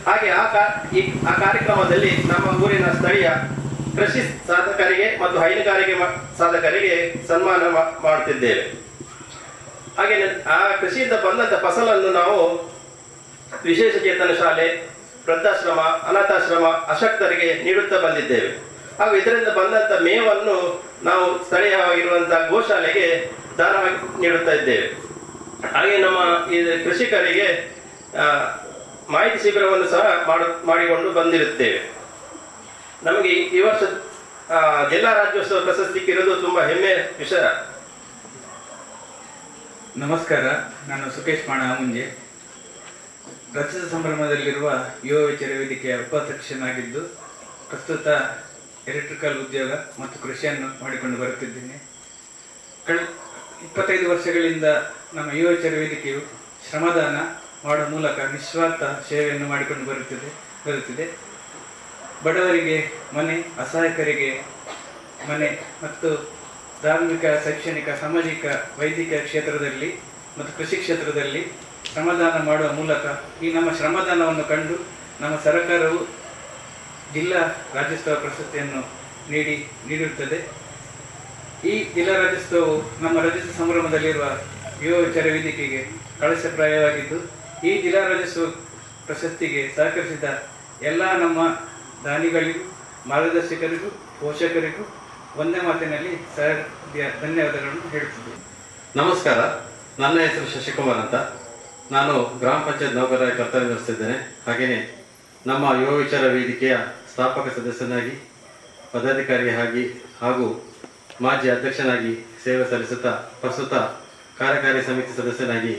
ಹಾಗೆ ಆ ಕಾರ್ಯಕ್ರಮದಲ್ಲಿ ನಮ್ಮ ಊರಿನ ಸ್ಥಳೀಯ ಕೃಷಿ ಸಾಧಕರಿಗೆ ಮತ್ತು ಹೈನುಗಾರಿಕೆ ಸಾಧಕರಿಗೆ ಸನ್ಮಾನ ಮಾಡುತ್ತಿದ್ದೇವೆ. ಹಾಗೆ ಆ ಕೃಷಿಯಿಂದ ಬಂದಂತ ಫಸಲನ್ನು ನಾವು ವಿಶೇಷ ಚೇತನ ಶಾಲೆ, ವೃದ್ಧಾಶ್ರಮ, ಅನಾಥಾಶ್ರಮ, ಅಶಕ್ತರಿಗೆ ನೀಡುತ್ತಾ ಬಂದಿದ್ದೇವೆ. ಹಾಗೂ ಇದರಿಂದ ಬಂದಂತ ಮೇವನ್ನು ನಾವು ಸ್ಥಳೀಯವಾಗಿರುವಂತಹ ಗೋಶಾಲೆಗೆ ದಾನವಾಗಿ ನೀಡುತ್ತಾ ಇದ್ದೇವೆ. ಹಾಗೆ ನಮ್ಮ ಈ ಕೃಷಿಕರಿಗೆ ಮಾಹಿತಿ ಶಿಬಿರವನ್ನು ಸಹ ಮಾಡಿಕೊಂಡು ಬಂದಿರುತ್ತೇವೆ. ನಮಗೆ ಈ ವರ್ಷ ಜಿಲ್ಲಾ ರಾಜ್ಯೋತ್ಸವ ಪ್ರಶಸ್ತಿ ಇರೋದು ತುಂಬಾ ಹೆಮ್ಮೆಯ ವಿಷಯ. ನಮಸ್ಕಾರ, ನಾನು ಸುಕೇಶ್ ಮಾಣ ಮುಂಜೆ. ರಜತ ಸಂಭ್ರಮದಲ್ಲಿರುವ ಯುವ ವಿಚಾರ ವೇದಿಕೆಯ ಉಪಾಧ್ಯಕ್ಷನಾಗಿದ್ದು ಪ್ರಸ್ತುತ ಎಲೆಕ್ಟ್ರಿಕಲ್ ಉದ್ಯೋಗ ಮತ್ತು ಕೃಷಿಯನ್ನು ಮಾಡಿಕೊಂಡು ಬರುತ್ತಿದ್ದೇನೆ. 25 ವರ್ಷಗಳಿಂದ ನಮ್ಮ ಯುವ ವಿಚಾರ ವೇದಿಕೆಯು ಶ್ರಮದಾನ ಮಾಡುವ ಮೂಲಕ ನಿಸ್ವಾರ್ಥ ಸೇವೆಯನ್ನು ಮಾಡಿಕೊಂಡು ಬರುತ್ತಿದೆ. ಬಡವರಿಗೆ ಮನೆ, ಅಸಹಾಯಕರಿಗೆ ಮನೆ ಮತ್ತು ಧಾರ್ಮಿಕ, ಶೈಕ್ಷಣಿಕ, ಸಾಮಾಜಿಕ, ವೈದ್ಯಕೀಯ ಕ್ಷೇತ್ರದಲ್ಲಿ ಮತ್ತು ಕೃಷಿ ಕ್ಷೇತ್ರದಲ್ಲಿ ಶ್ರಮದಾನ ಮಾಡುವ ಮೂಲಕ ಈ ನಮ್ಮ ಶ್ರಮದಾನವನ್ನು ಕಂಡು ನಮ್ಮ ಸರ್ಕಾರವು ಜಿಲ್ಲಾ ರಾಜ್ಯೋತ್ಸವ ಪ್ರಶಸ್ತಿಯನ್ನು ನೀಡಿರುತ್ತದೆ. ಈ ಜಿಲ್ಲಾ ರಾಜ್ಯೋತ್ಸವವು ನಮ್ಮ ರಜತ ಸಂಭ್ರಮದಲ್ಲಿರುವ ಯುವ ವಿಚಾರ ವೇದಿಕೆಗೆ ಕಳಶಪ್ರಾಯವಾಗಿದ್ದು, ಈ ಜಿಲ್ಲಾ ರಾಜ್ಯೋತ್ಸವ ಪ್ರಶಸ್ತಿಗೆ ಸಹಕರಿಸಿದ ಎಲ್ಲ ನಮ್ಮ ದಾನಿಗಳಿಗೂ, ಮಾರ್ಗದರ್ಶಕರಿಗೂ, ಪೋಷಕರಿಗೂ ಒಂದೇ ಮಾತಿನಲ್ಲಿ ಸರ್ ಧನ್ಯವಾದಗಳನ್ನು ಹೇಳುತ್ತಿದ್ದೇನೆ. ನಮಸ್ಕಾರ, ನನ್ನ ಹೆಸರು ಶಶಿಕುಮಾರ್ ಅಂತ. ನಾನು ಗ್ರಾಮ ಪಂಚಾಯತ್ ನೌಕರರಾಗಿ ಕರ್ತವ್ಯ ನಿರ್ವಹಿಸುತ್ತಿದ್ದೇನೆ. ಹಾಗೆಯೇ ನಮ್ಮ ಯುವ ವಿಚಾರ ವೇದಿಕೆಯ ಸ್ಥಾಪಕ ಸದಸ್ಯನಾಗಿ, ಪದಾಧಿಕಾರಿಯಾಗಿ ಹಾಗೂ ಮಾಜಿ ಅಧ್ಯಕ್ಷನಾಗಿ ಸೇವೆ ಸಲ್ಲಿಸುತ್ತಾ ಪ್ರಸ್ತುತ ಕಾರ್ಯಕಾರಿ ಸಮಿತಿ ಸದಸ್ಯನಾಗಿ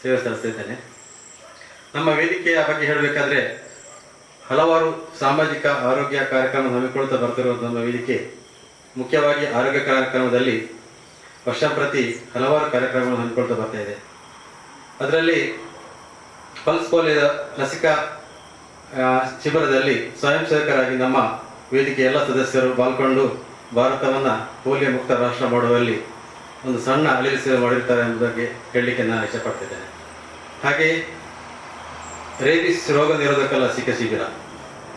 ಸೇವೆ ಸಲ್ಲಿಸುತ್ತಿದ್ದೇನೆ. ನಮ್ಮ ವೇದಿಕೆಯ ಬಗ್ಗೆ ಹೇಳಬೇಕಾದ್ರೆ ಹಲವಾರು ಸಾಮಾಜಿಕ ಆರೋಗ್ಯ ಕಾರ್ಯಕ್ರಮ ಹಮ್ಮಿಕೊಳ್ಳುತ್ತಾ ಬರ್ತಿರೋದು ನಮ್ಮ ವೇದಿಕೆ. ಮುಖ್ಯವಾಗಿ ಆರೋಗ್ಯ ಕಾರ್ಯಕ್ರಮದಲ್ಲಿ ವರ್ಷ ಪ್ರತಿ ಹಲವಾರು ಕಾರ್ಯಕ್ರಮಗಳನ್ನು ಹಮ್ಮಿಕೊಳ್ತಾ ಬರ್ತಾ ಇದೆ. ಅದರಲ್ಲಿ ಪಲ್ಸ್ ಪೋಲಿಯೋ ಲಸಿಕಾ ಶಿಬಿರದಲ್ಲಿ ಸ್ವಯಂ ಸೇವಕರಾಗಿ ನಮ್ಮ ವೇದಿಕೆಯ ಎಲ್ಲ ಸದಸ್ಯರು ಪಾಲ್ಗೊಂಡು ಭಾರತವನ್ನು ಪೋಲಿಯೋ ಮುಕ್ತ ರಾಷ್ಟ್ರ ಮಾಡುವಲ್ಲಿ ಒಂದು ಸಣ್ಣ ಅಳಿಲು ಸೇವೆ ಮಾಡಿರ್ತಾರೆ ಎಂಬುದಕ್ಕೆ ಹೇಳಲಿಕ್ಕೆ ನಾನು ಇಷ್ಟಪಡ್ತಿದ್ದೇನೆ. ಹಾಗೆಯೇ ರೇಬಿಸ್ ರೋಗ ನಿರೋಧಕ ಲಸಿಕಾ ಶಿಬಿರ,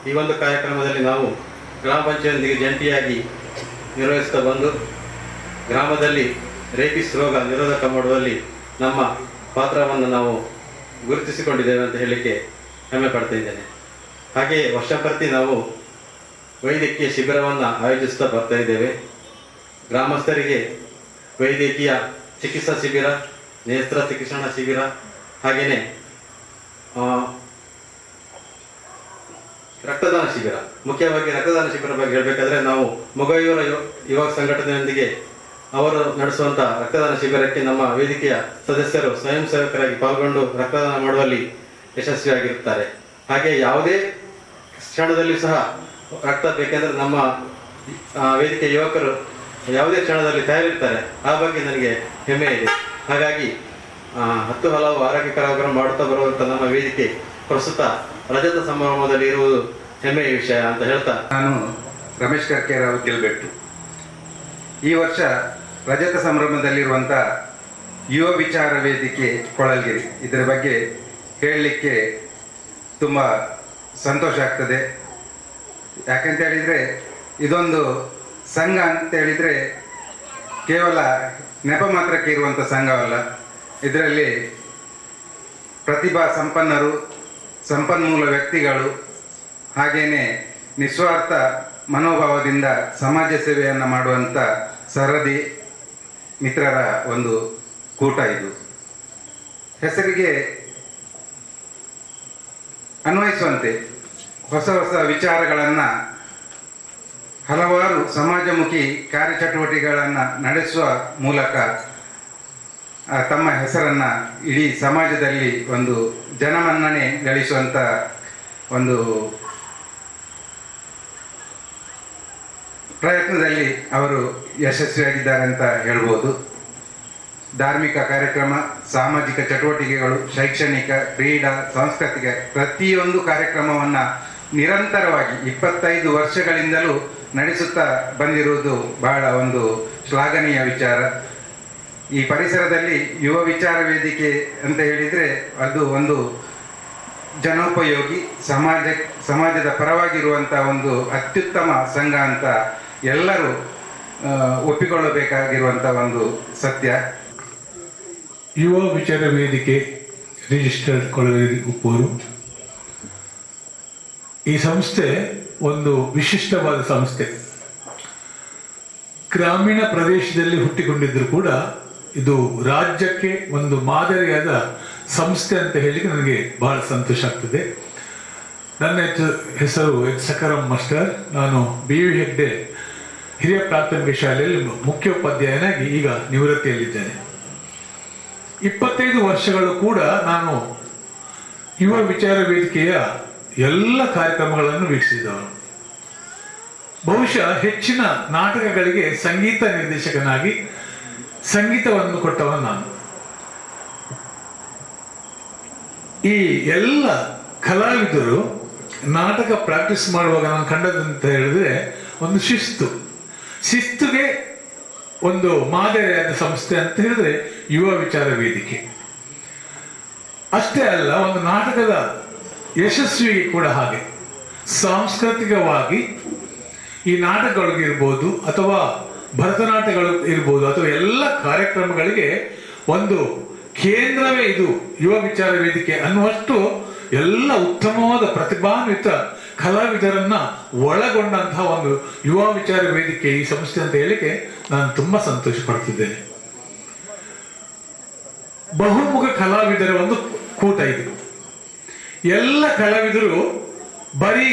ಈ ಒಂದು ಕಾರ್ಯಕ್ರಮದಲ್ಲಿ ನಾವು ಗ್ರಾಮ ಪಂಚಾಯತ್ಗೆ ಜಂಟಿಯಾಗಿ ನಿರ್ವಹಿಸ್ತಾ ಬಂದು ಗ್ರಾಮದಲ್ಲಿ ರೇಬಿಸ್ ರೋಗ ನಿರೋಧಕ ಮಾಡುವಲ್ಲಿ ನಮ್ಮ ಪಾತ್ರವನ್ನು ನಾವು ಗುರುತಿಸಿಕೊಂಡಿದ್ದೇವೆ ಅಂತ ಹೇಳಲಿಕ್ಕೆ ಹೆಮ್ಮೆ ಪಡ್ತಾ ಇದ್ದೇನೆ. ಹಾಗೆಯೇ ವರ್ಷ ಪ್ರತಿ ನಾವು ವೈದ್ಯಕೀಯ ಶಿಬಿರವನ್ನು ಆಯೋಜಿಸ್ತಾ ಬರ್ತಾ ಇದ್ದೇವೆ. ಗ್ರಾಮಸ್ಥರಿಗೆ ವೈದ್ಯಕೀಯ ಚಿಕಿತ್ಸಾ ಶಿಬಿರ, ನೇತ್ರ ಚಿಕಿತ್ಸಾ ಶಿಬಿರ, ಹಾಗೆಯೇ ರಕ್ತದಾನ ಶಿಬಿರ. ಮುಖ್ಯವಾಗಿ ರಕ್ತದಾನ ಶಿಬಿರ ಬಗ್ಗೆ ಹೇಳಬೇಕಾದ್ರೆ ನಾವು ಮೊಗಯೂರ ಯುವ ಸಂಘಟನೆಯೊಂದಿಗೆ ಅವರು ನಡೆಸುವಂಥ ರಕ್ತದಾನ ಶಿಬಿರಕ್ಕೆ ನಮ್ಮ ವೇದಿಕೆಯ ಸದಸ್ಯರು ಸ್ವಯಂ ಸೇವಕರಾಗಿ ಪಾಲ್ಗೊಂಡು ರಕ್ತದಾನ ಮಾಡುವಲ್ಲಿ ಯಶಸ್ವಿಯಾಗಿರುತ್ತಾರೆ. ಹಾಗೆ ಯಾವುದೇ ಕ್ಷಣದಲ್ಲಿ ಸಹ ರಕ್ತ ಬೇಕೆಂದರೆ ನಮ್ಮ ವೇದಿಕೆ ಯುವಕರು ಯಾವುದೇ ಕ್ಷಣದಲ್ಲಿ ತಯಾರಿರ್ತಾರೆ. ಆ ಬಗ್ಗೆ ನನಗೆ ಹೆಮ್ಮೆ ಇದೆ. ಹಾಗಾಗಿ 10 ಹಲವು ಆರೋಗ್ಯ ಕಾರ್ಯಕ್ರಮ ಮಾಡುತ್ತಾ ಬರುವಂಥ ನಮ್ಮ ವೇದಿಕೆ ಪ್ರಸ್ತುತ ರಜತ ಸಂಭ್ರಮದಲ್ಲಿ ಇರುವುದು ಹೆಮ್ಮೆಯ ವಿಷಯ ಅಂತ ಹೇಳ್ತಾ, ನಾನು ರಮೇಶ್ ಕರ್ಕೇರಾವ್ ಗೆಲ್ಬೆಟ್ಟು. ಈ ವರ್ಷ ರಜತ ಸಂಭ್ರಮದಲ್ಲಿರುವಂಥ ಯುವ ವಿಚಾರ ವೇದಿಕೆ ಕೊಳಲ್ಗಿರಿ, ಇದರ ಬಗ್ಗೆ ಹೇಳಲಿಕ್ಕೆ ತುಂಬ ಸಂತೋಷ ಆಗ್ತದೆ. ಯಾಕಂತ ಹೇಳಿದರೆ ಇದೊಂದು ಸಂಘ ಅಂತ ಹೇಳಿದರೆ ಕೇವಲ ನೆಪ ಮಾತ್ರಕ್ಕೆ ಇರುವಂಥ ಸಂಘವಲ್ಲ. ಇದರಲ್ಲಿ ಪ್ರತಿಭಾ ಸಂಪನ್ನರು, ಸಂಪನ್ಮೂಲ ವ್ಯಕ್ತಿಗಳು, ಹಾಗೆಯೇ ನಿಸ್ವಾರ್ಥ ಮನೋಭಾವದಿಂದ ಸಮಾಜ ಸೇವೆಯನ್ನು ಮಾಡುವಂಥ ಸರದಿ ಮಿತ್ರರ ಒಂದು ಕೂಟ ಇದು. ಹೆಸರಿಗೆ ಅನ್ವಯಿಸುವಂತೆ ಹೊಸ ಹೊಸ ವಿಚಾರಗಳನ್ನು, ಹಲವಾರು ಸಮಾಜಮುಖಿ ಕಾರ್ಯಚಟುವಟಿಕೆಗಳನ್ನು ನಡೆಸುವ ಮೂಲಕ ತಮ್ಮ ಹೆಸರನ್ನು ಇಡೀ ಸಮಾಜದಲ್ಲಿ ಒಂದು ಜನಮನ್ನಣೆ ಗಳಿಸುವಂಥ ಒಂದು ಪ್ರಯತ್ನದಲ್ಲಿ ಅವರು ಯಶಸ್ವಿಯಾಗಿದ್ದಾರೆ ಅಂತ ಹೇಳ್ಬೋದು. ಧಾರ್ಮಿಕ ಕಾರ್ಯಕ್ರಮ, ಸಾಮಾಜಿಕ ಚಟುವಟಿಕೆಗಳು, ಶೈಕ್ಷಣಿಕ, ಕ್ರೀಡಾ, ಸಾಂಸ್ಕೃತಿಕ ಪ್ರತಿಯೊಂದು ಕಾರ್ಯಕ್ರಮವನ್ನು ನಿರಂತರವಾಗಿ 25 ವರ್ಷಗಳಿಂದಲೂ ನಡೆಸುತ್ತಾ ಬಂದಿರುವುದು ಬಹಳ ಒಂದು ಶ್ಲಾಘನೀಯ ವಿಚಾರ. ಈ ಪರಿಸರದಲ್ಲಿ ಯುವ ವಿಚಾರ ವೇದಿಕೆ ಅಂತ ಹೇಳಿದರೆ ಅದು ಒಂದು ಜನೋಪಯೋಗಿ, ಸಮಾಜದ ಪರವಾಗಿರುವಂಥ ಒಂದು ಅತ್ಯುತ್ತಮ ಸಂಘ ಅಂತ ಎಲ್ಲರೂ ಒಪ್ಪಿಕೊಳ್ಳಬೇಕಾಗಿರುವಂಥ ಒಂದು ಸತ್ಯ. ಯುವ ವಿಚಾರ ವೇದಿಕೆ ರಿಜಿಸ್ಟರ್ಡ್ ಕೊಳಗೇರಿ ಉಪ್ಪೂರು. ಈ ಸಂಸ್ಥೆ ಒಂದು ವಿಶಿಷ್ಟವಾದ ಸಂಸ್ಥೆ. ಗ್ರಾಮೀಣ ಪ್ರದೇಶದಲ್ಲಿ ಹುಟ್ಟಿಕೊಂಡಿದ್ದರೂ ಕೂಡ ಇದು ರಾಜ್ಯಕ್ಕೆ ಒಂದು ಮಾದರಿಯಾದ ಸಂಸ್ಥೆ ಅಂತ ಹೇಳಿ ನನಗೆ ಬಹಳ ಸಂತೋಷ ಆಗ್ತದೆ. ನನ್ನ ಹೆಸರು ಎಚ್ ಸಕಾರಾಮ್ ಮಾಸ್ಟರ್. ನಾನು BV ಹೆಗ್ಡೆ ಹಿರಿಯ ಪ್ರಾಥಮಿಕ ಶಾಲೆಯಲ್ಲಿ ಮುಖ್ಯೋಪಾಧ್ಯಾಯನಾಗಿ ಈಗ ನಿವೃತ್ತಿಯಲ್ಲಿದ್ದೇನೆ. 25 ವರ್ಷಗಳು ಕೂಡ ನಾನು ಯುವ ವಿಚಾರ ವೇದಿಕೆಯ ಎಲ್ಲ ಕಾರ್ಯಕ್ರಮಗಳನ್ನು ವೀಕ್ಷಿಸಿದವನು. ಬಹುಶಃ ಹೆಚ್ಚಿನ ನಾಟಕಗಳಿಗೆ ಸಂಗೀತ ನಿರ್ದೇಶಕನಾಗಿ ಸಂಗೀತವನ್ನು ಕೊಟ್ಟವನು ನಾನು. ಈ ಎಲ್ಲ ಕಲಾವಿದರು ನಾಟಕ ಪ್ರಾಕ್ಟೀಸ್ ಮಾಡುವಾಗ ನಾನು ಕಂಡದಂತ ಹೇಳಿದ್ರೆ ಒಂದು ಶಿಸ್ತುಗೆ ಒಂದು ಮಾದರಿಯಾದ ಸಂಸ್ಥೆ ಅಂತ ಹೇಳಿದ್ರೆ ಯುವ ವಿಚಾರ ವೇದಿಕೆ. ಅಷ್ಟೇ ಅಲ್ಲ, ಒಂದು ನಾಟಕದ ಯಶಸ್ವಿಗೆ ಕೂಡ ಹಾಗೆ ಸಾಂಸ್ಕೃತಿಕವಾಗಿ ಈ ನಾಟಕಗಳಿಗಿರ್ಬೋದು ಅಥವಾ ಭರತನಾಟ್ಯಗಳು ಇರ್ಬೋದು ಅಥವಾ ಎಲ್ಲ ಕಾರ್ಯಕ್ರಮಗಳಿಗೆ ಒಂದು ಕೇಂದ್ರವೇ ಇದು ಯುವ ವಿಚಾರ ವೇದಿಕೆ ಅನ್ನುವಷ್ಟು ಎಲ್ಲ ಉತ್ತಮವಾದ ಪ್ರತಿಭಾನ್ವಿತ ಕಲಾವಿದರನ್ನ ಒಳಗೊಂಡಂತಹ ಒಂದು ಯುವ ವಿಚಾರ ವೇದಿಕೆ ಈ ಸಂಸ್ಥೆ ಅಂತ ಹೇಳಿಕೆ ನಾನು ತುಂಬಾ ಸಂತೋಷ ಪಡ್ತಿದ್ದೇನೆ. ಬಹುಮುಖ ಕಲಾವಿದರ ಒಂದು ಕೂಟ ಇದು. ಎಲ್ಲ ಕಲಾವಿದರು ಬರೀ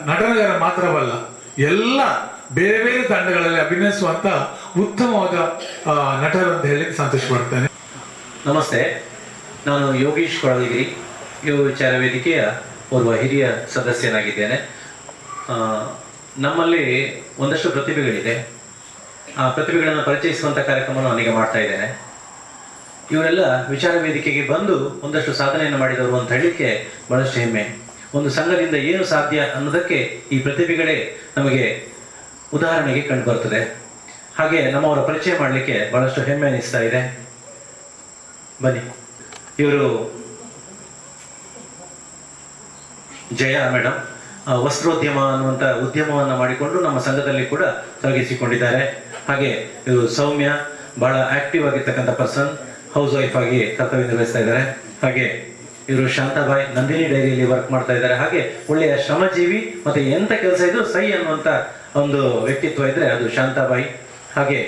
ನಟನಗರ ಮಾತ್ರವಲ್ಲ, ಎಲ್ಲ ಬೇರೆ ಬೇರೆ ತಂಡಗಳಲ್ಲಿ ಅಭಿನಯಿಸುವಂತ ಉತ್ತಮವಾದ ನಟರು ಅಂತ ಹೇಳಲಿಕ್ಕೆ ಸಂತೋಷ ಪಡ್ತೇನೆ. ನಮಸ್ತೆ, ನಾನು ಯೋಗೀಶ್ ಕೊಳಲಗಿರಿ, ಯುವ ವಿಚಾರ ವೇದಿಕೆಯ ಓರ್ವ ಹಿರಿಯ ಸದಸ್ಯನಾಗಿದ್ದೇನೆ. ನಮ್ಮಲ್ಲಿ ಒಂದಷ್ಟು ಪ್ರತಿಭೆಗಳಿದೆ. ಆ ಪ್ರತಿಭೆಗಳನ್ನು ಪರಿಚಯಿಸುವಂಥ ಕಾರ್ಯಕ್ರಮವನ್ನು ನಾನೀಗ ಮಾಡ್ತಾ ಇದ್ದೇನೆ. ಇವರೆಲ್ಲ ವಿಚಾರ ವೇದಿಕೆಗೆ ಬಂದು ಒಂದಷ್ಟು ಸಾಧನೆಯನ್ನು ಮಾಡಿದವರು ಅಂತ ಹೇಳಲಿಕ್ಕೆ ಬಹಳಷ್ಟು ಹೆಮ್ಮೆ. ಒಂದು ಸಂಘದಿಂದ ಏನು ಸಾಧ್ಯ ಅನ್ನೋದಕ್ಕೆ ಈ ಪ್ರತಿಭೆಗಳೇ ನಮಗೆ ಉದಾಹರಣೆಗೆ ಕಂಡು ಬರ್ತದೆ. ಹಾಗೆ ನಮ್ಮವರ ಪರಿಚಯ ಮಾಡಲಿಕ್ಕೆ ಬಹಳಷ್ಟು ಹೆಮ್ಮೆ ಅನಿಸ್ತಾ ಇದೆ. ಬನ್ನಿ. ಇವರು ಜಯ ಮೇಡಮ್, ವಸ್ತ್ರೋದ್ಯಮ ಅನ್ನುವಂಥ ಉದ್ಯಮವನ್ನು ಮಾಡಿಕೊಂಡು ನಮ್ಮ ಸಂಘದಲ್ಲಿ ಕೂಡ ತೊಡಗಿಸಿಕೊಂಡಿದ್ದಾರೆ. ಹಾಗೆ ಇವರು ಸೌಮ್ಯ, ಬಹಳ ಆಕ್ಟಿವ್ ಆಗಿರ್ತಕ್ಕಂಥ ಪರ್ಸನ್, ಹೌಸ್ ವೈಫ್ ಆಗಿ ಕರ್ತವ್ಯ ನಿರ್ವಹಿಸ್ತಾ ಇದ್ದಾರೆ. ಹಾಗೆ ಇವರು ಶಾಂತಾಬಾಯಿ, ನಂದಿನಿ ಡೈರಿಯಲ್ಲಿ ವರ್ಕ್ ಮಾಡ್ತಾ ಇದ್ದಾರೆ. ಹಾಗೆ ಒಳ್ಳೆಯ ಶ್ರಮಜೀವಿ, ಮತ್ತೆ ಎಂತ ಕೆಲಸ ಇದ್ರು ಸೈ ಅನ್ನುವಂಥ ಒಂದು ವ್ಯಕ್ತಿತ್ವ ಇದ್ರೆ ಅದು ಶಾಂತಾಬಾಯಿ. ಹಾಗೆ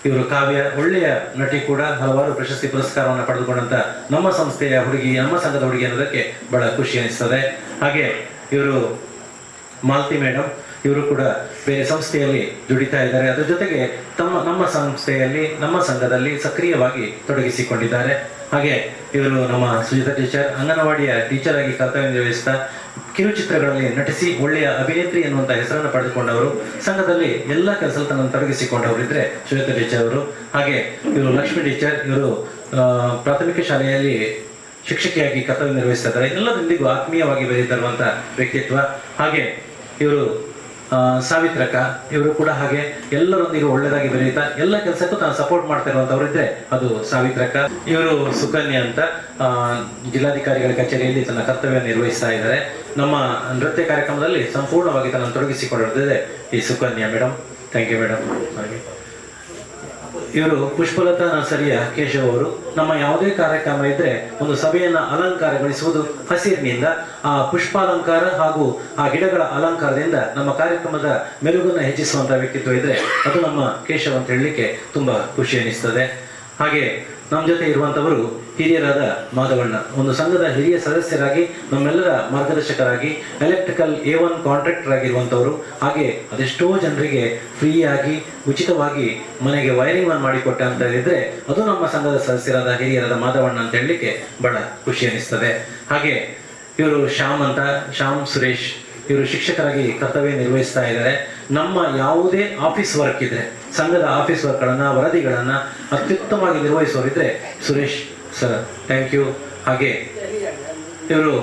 ಇವರು ಕಾವ್ಯ, ಒಳ್ಳೆಯ ನಟಿ ಕೂಡ, ಹಲವಾರು ಪ್ರಶಸ್ತಿ ಪುರಸ್ಕಾರವನ್ನು ಪಡೆದುಕೊಂಡಂತ ನಮ್ಮ ಸಂಸ್ಥೆಯ ಹುಡುಗಿ, ನಮ್ಮ ಸಂಘದ ಹುಡುಗಿ ಅನ್ನೋದಕ್ಕೆ ಬಹಳ ಖುಷಿ ಅನಿಸ್ತದೆ. ಹಾಗೆ ಇವರು ಮಾಲತಿ ಮೇಡಮ್, ಇವರು ಕೂಡ ಬೇರೆ ಸಂಸ್ಥೆಯಲ್ಲಿ ದುಡಿತಾ ಇದ್ದಾರೆ. ಅದರ ಜೊತೆಗೆ ನಮ್ಮ ಸಂಸ್ಥೆಯಲ್ಲಿ, ನಮ್ಮ ಸಂಘದಲ್ಲಿ ಸಕ್ರಿಯವಾಗಿ ತೊಡಗಿಸಿಕೊಂಡಿದ್ದಾರೆ. ಹಾಗೆ ಇವರು ನಮ್ಮ ಸುಜಿತಾ ಟೀಚರ್, ಅಂಗನವಾಡಿಯ ಟೀಚರ್ ಆಗಿ ಕರ್ತವ್ಯ ನಿರ್ವಹಿಸ್ತಾ ಕಿರುಚಿತ್ರಗಳಲ್ಲಿ ನಟಿಸಿ ಒಳ್ಳೆಯ ಅಭಿನೇತ್ರಿ ಎನ್ನುವಂತ ಹೆಸರನ್ನು ಪಡೆದುಕೊಂಡವರು, ಸಂಘದಲ್ಲಿ ಎಲ್ಲ ಕೆಲಸದಲ್ಲಿ ತನ್ನನ್ನು ತೊಡಗಿಸಿಕೊಂಡವರು ಇದ್ರೆ ಸುಜಿತಾ ಟೀಚರ್ ಅವರು. ಹಾಗೆ ಇವರು ಲಕ್ಷ್ಮಿ ಟೀಚರ್, ಇವರು ಪ್ರಾಥಮಿಕ ಶಾಲೆಯಲ್ಲಿ ಶಿಕ್ಷಕಿಯಾಗಿ ಕರ್ತವ್ಯ ನಿರ್ವಹಿಸ್ತಾ ಇದ್ದಾರೆ. ಎಲ್ಲದರೊಂದಿಗೂ ಆತ್ಮೀಯವಾಗಿ ಬೆರೆತಿರುವಂತ ವ್ಯಕ್ತಿತ್ವ. ಹಾಗೆ ಇವರು ಸಾವಿತ್ರಕ, ಇವರು ಕೂಡ ಹಾಗೆ ಎಲ್ಲರೊಂದಿಗೂ ಒಳ್ಳೆದಾಗಿ ಬೆರೆಯುತ್ತಾ ಎಲ್ಲ ಕೆಲಸಕ್ಕೂ ತಾನು ಸಪೋರ್ಟ್ ಮಾಡ್ತಾ ಇರುವಂತವ್ರು ಇದ್ರೆ ಅದು ಸಾವಿತ್ರಕ. ಇವರು ಸುಕನ್ಯಾ ಅಂತ ಜಿಲ್ಲಾಧಿಕಾರಿಗಳ ಕಚೇರಿಯಲ್ಲಿ ತನ್ನ ಕರ್ತವ್ಯ ನಿರ್ವಹಿಸ್ತಾ ಇದ್ದಾರೆ. ನಮ್ಮ ನೃತ್ಯ ಕಾರ್ಯಕ್ರಮದಲ್ಲಿ ಸಂಪೂರ್ಣವಾಗಿ ತನ್ನನ್ನು ತೊಡಗಿಸಿಕೊಂಡಿರುತ್ತದೆ ಈ Sukanya madam. Thank you madam. ಹಾಗೆ ಇವರು ಪುಷ್ಪಲತಾ ನರ್ಸರಿಯ ಕೇಶವ್ ಅವರು. ನಮ್ಮ ಯಾವುದೇ ಕಾರ್ಯಕ್ರಮ ಇದ್ರೆ ಒಂದು ಸಭೆಯನ್ನ ಅಲಂಕಾರಗೊಳಿಸುವುದು ಹಸಿರಿನಿಂದ, ಆ ಪುಷ್ಪಾಲಂಕಾರ ಹಾಗೂ ಆ ಗಿಡಗಳ ಅಲಂಕಾರದಿಂದ ನಮ್ಮ ಕಾರ್ಯಕ್ರಮದ ಮೆರುಗನ್ನು ಹೆಚ್ಚಿಸುವಂತಹ ವ್ಯಕ್ತಿತ್ವ ಇದ್ರೆ ಅದು ನಮ್ಮ ಕೇಶವ್ ಅಂತ ಹೇಳಲಿಕ್ಕೆ ತುಂಬಾ ಖುಷಿ ಅನಿಸ್ತದೆ. ಹಾಗೆ ನಮ್ಮ ಜೊತೆ ಇರುವಂತವರು ಹಿರಿಯರಾದ ಮಾಧವಣ್ಣ, ಒಂದು ಸಂಘದ ಹಿರಿಯ ಸದಸ್ಯರಾಗಿ ನಮ್ಮೆಲ್ಲರ ಮಾರ್ಗದರ್ಶಕರಾಗಿ ಎಲೆಕ್ಟ್ರಿಕಲ್ A1 ಕಾಂಟ್ರಾಕ್ಟರ್ ಆಗಿರುವಂತವರು. ಹಾಗೆ ಅದೆಷ್ಟೋ ಜನರಿಗೆ ಫ್ರೀಯಾಗಿ ಉಚಿತವಾಗಿ ಮನೆಗೆ ವೈರಿಂಗ್ ಮಾಡಿಕೊಟ್ಟ ಅಂತ ಇದ್ರೆ ಅದು ನಮ್ಮ ಸಂಘದ ಸದಸ್ಯರಾದ ಹಿರಿಯರಾದ ಮಾಧವಣ್ಣ ಅಂತ ಹೇಳಲಿಕ್ಕೆ ಬಹಳ ಖುಷಿ ಅನಿಸ್ತದೆ. ಹಾಗೆ ಇವರು ಶ್ಯಾಮ್ ಸುರೇಶ್, ಇವರು ಶಿಕ್ಷಕರಾಗಿ ಕರ್ತವ್ಯ ನಿರ್ವಹಿಸ್ತಾ ಇದ್ದಾರೆ. ನಮ್ಮ ಯಾವುದೇ ಆಫೀಸ್ ವರ್ಕ್ ಇದ್ರೆ, ಸಂಘದ ಆಫೀಸ್ ವರ್ಕ್ ಗಳನ್ನ, ವರದಿಗಳನ್ನ ಅತ್ಯುತ್ತಮವಾಗಿ ನಿರ್ವಹಿಸೋರಿದ್ರೆ ಸುರೇಶ್ ಸರ್, ಥ್ಯಾಂಕ್ ಯು. ಹಾಗೆ ಇವರು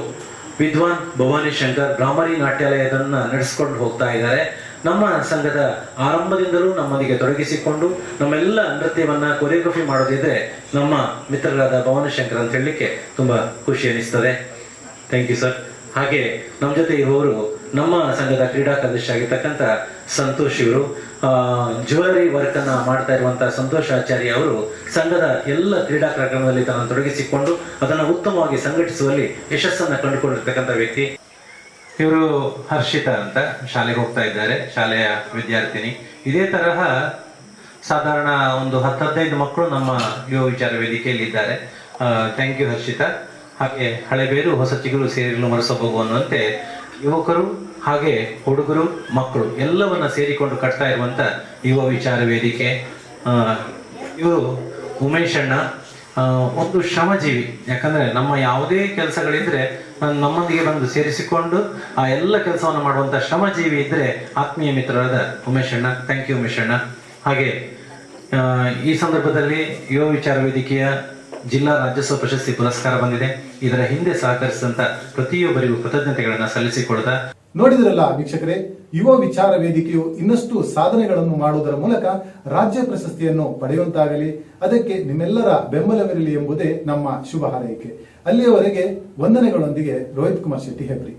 ವಿದ್ವಾನ್ ಭವಾನಿ ಶಂಕರ್ ಬ್ರಾಹ್ಮರಿ ನಾಟ್ಯಾಲಯದನ್ನ ನಡೆಸ್ಕೊಂಡು ಹೋಗ್ತಾ ಇದ್ದಾರೆ. ನಮ್ಮ ಸಂಘದ ಆರಂಭದಿಂದಲೂ ನಮ್ಮೊಂದಿಗೆ ತೊಡಗಿಸಿಕೊಂಡು ನಮ್ಮೆಲ್ಲ ನೃತ್ಯವನ್ನ ಕೊರಿಯೋಗ್ರಫಿ ಮಾಡೋದಿದ್ರೆ ನಮ್ಮ ಮಿತ್ರರಾದ ಭವಾನಿ ಶಂಕರ್ ಅಂತ ಹೇಳಲಿಕ್ಕೆ ತುಂಬಾ ಖುಷಿ ಅನಿಸ್ತದೆ. Thank you sir. ಹಾಗೆ ನಮ್ಮ ಜೊತೆ ಇರುವವರು ನಮ್ಮ ಸಂಘದ ಕ್ರೀಡಾ ಕಾರ್ಯದರ್ಶಿ ಆಗಿರ್ತಕ್ಕಂಥ ಸಂತೋಷ್, ಇವರು ಜ್ಯುವೆಲರಿ ವರ್ಕ್ ಅನ್ನ ಮಾಡ್ತಾ ಇರುವಂತಹ ಸಂತೋಷ್ ಆಚಾರ್ಯ ಅವರು ಸಂಘದ ಎಲ್ಲ ಕ್ರೀಡಾ ಕಾರ್ಯಕ್ರಮದಲ್ಲಿ ತನ್ನನ್ನು ತೊಡಗಿಸಿಕೊಂಡು ಅದನ್ನು ಉತ್ತಮವಾಗಿ ಸಂಘಟಿಸುವಲ್ಲಿ ಯಶಸ್ಸನ್ನ ಕಂಡುಕೊಂಡಿರ್ತಕ್ಕಂಥ ವ್ಯಕ್ತಿ. ಇವರು ಹರ್ಷಿತಾ ಅಂತ ಶಾಲೆಗೆ ಹೋಗ್ತಾ ಇದ್ದಾರೆ, ಶಾಲೆಯ ವಿದ್ಯಾರ್ಥಿನಿ. ಇದೇ ತರಹ ಸಾಧಾರಣ ಒಂದು 10-15 ಮಕ್ಕಳು ನಮ್ಮ ಯುವ ವಿಚಾರ ವೇದಿಕೆಯಲ್ಲಿ ಇದ್ದಾರೆ. Thank you Harshita. ಹಾಗೆ ಹಳೆಬೇರು ಹೊಸ ಚಿಗುರು ಸೇರಿರಲು ಮರೆಸಬಹುದು ಅನ್ನುವಂತೆ ಯುವಕರು ಹಾಗೆ ಹುಡುಗರು ಮಕ್ಕಳು ಎಲ್ಲವನ್ನ ಸೇರಿಕೊಂಡು ಕಟ್ತಾ ಇರುವಂತ ಯುವ ವಿಚಾರ ವೇದಿಕೆ. ಇವರು ಉಮೇಶ್ ಅಣ್ಣ, ಒಂದು ಶ್ರಮಜೀವಿ. ಯಾಕಂದ್ರೆ ನಮ್ಮ ಯಾವುದೇ ಕೆಲಸಗಳಿದ್ರೆ ನಮ್ಮೊಂದಿಗೆ ಬಂದು ಸೇರಿಸಿಕೊಂಡು ಆ ಎಲ್ಲ ಕೆಲಸವನ್ನು ಮಾಡುವಂತ ಶ್ರಮಜೀವಿ ಇದ್ರೆ ಆತ್ಮೀಯ ಮಿತ್ರರಾದ ಉಮೇಶ್ ಅಣ್ಣ. ಥ್ಯಾಂಕ್ ಯು ಉಮೇಶ್ ಅಣ್ಣ. ಹಾಗೆ ಈ ಸಂದರ್ಭದಲ್ಲಿ ಯುವ ವಿಚಾರ ವೇದಿಕೆಯ ಜಿಲ್ಲಾ ರಾಜ್ಯೋತ್ಸವ ಪ್ರಶಸ್ತಿ ಪುರಸ್ಕಾರ ಬಂದಿದೆ. ಇದರ ಹಿಂದೆ ಸಹಕರಿಸಿದಂತ ಪ್ರತಿಯೊಬ್ಬರಿಗೂ ಕೃತಜ್ಞತೆಗಳನ್ನ ಸಲ್ಲಿಸಿಕೊಡ್ತಾ ನೋಡಿದ್ರಲ್ಲ ವೀಕ್ಷಕರೇ, ಯುವ ವಿಚಾರ ವೇದಿಕೆಯು ಇನ್ನಷ್ಟು ಸಾಧನೆಗಳನ್ನು ಮಾಡುವುದರ ಮೂಲಕ ರಾಜ್ಯ ಪ್ರಶಸ್ತಿಯನ್ನು ಪಡೆಯುವಂತಾಗಲಿ, ಅದಕ್ಕೆ ನಿಮ್ಮೆಲ್ಲರ ಬೆಂಬಲವಿರಲಿ ಎಂಬುದೇ ನಮ್ಮ ಶುಭ ಹಾರೈಕೆ. ಅಲ್ಲಿಯವರೆಗೆ ವಂದನೆಗಳೊಂದಿಗೆ ರೋಹಿತ್ ಕುಮಾರ್ ಶೆಟ್ಟಿ ಹೆಬ್ರಿ.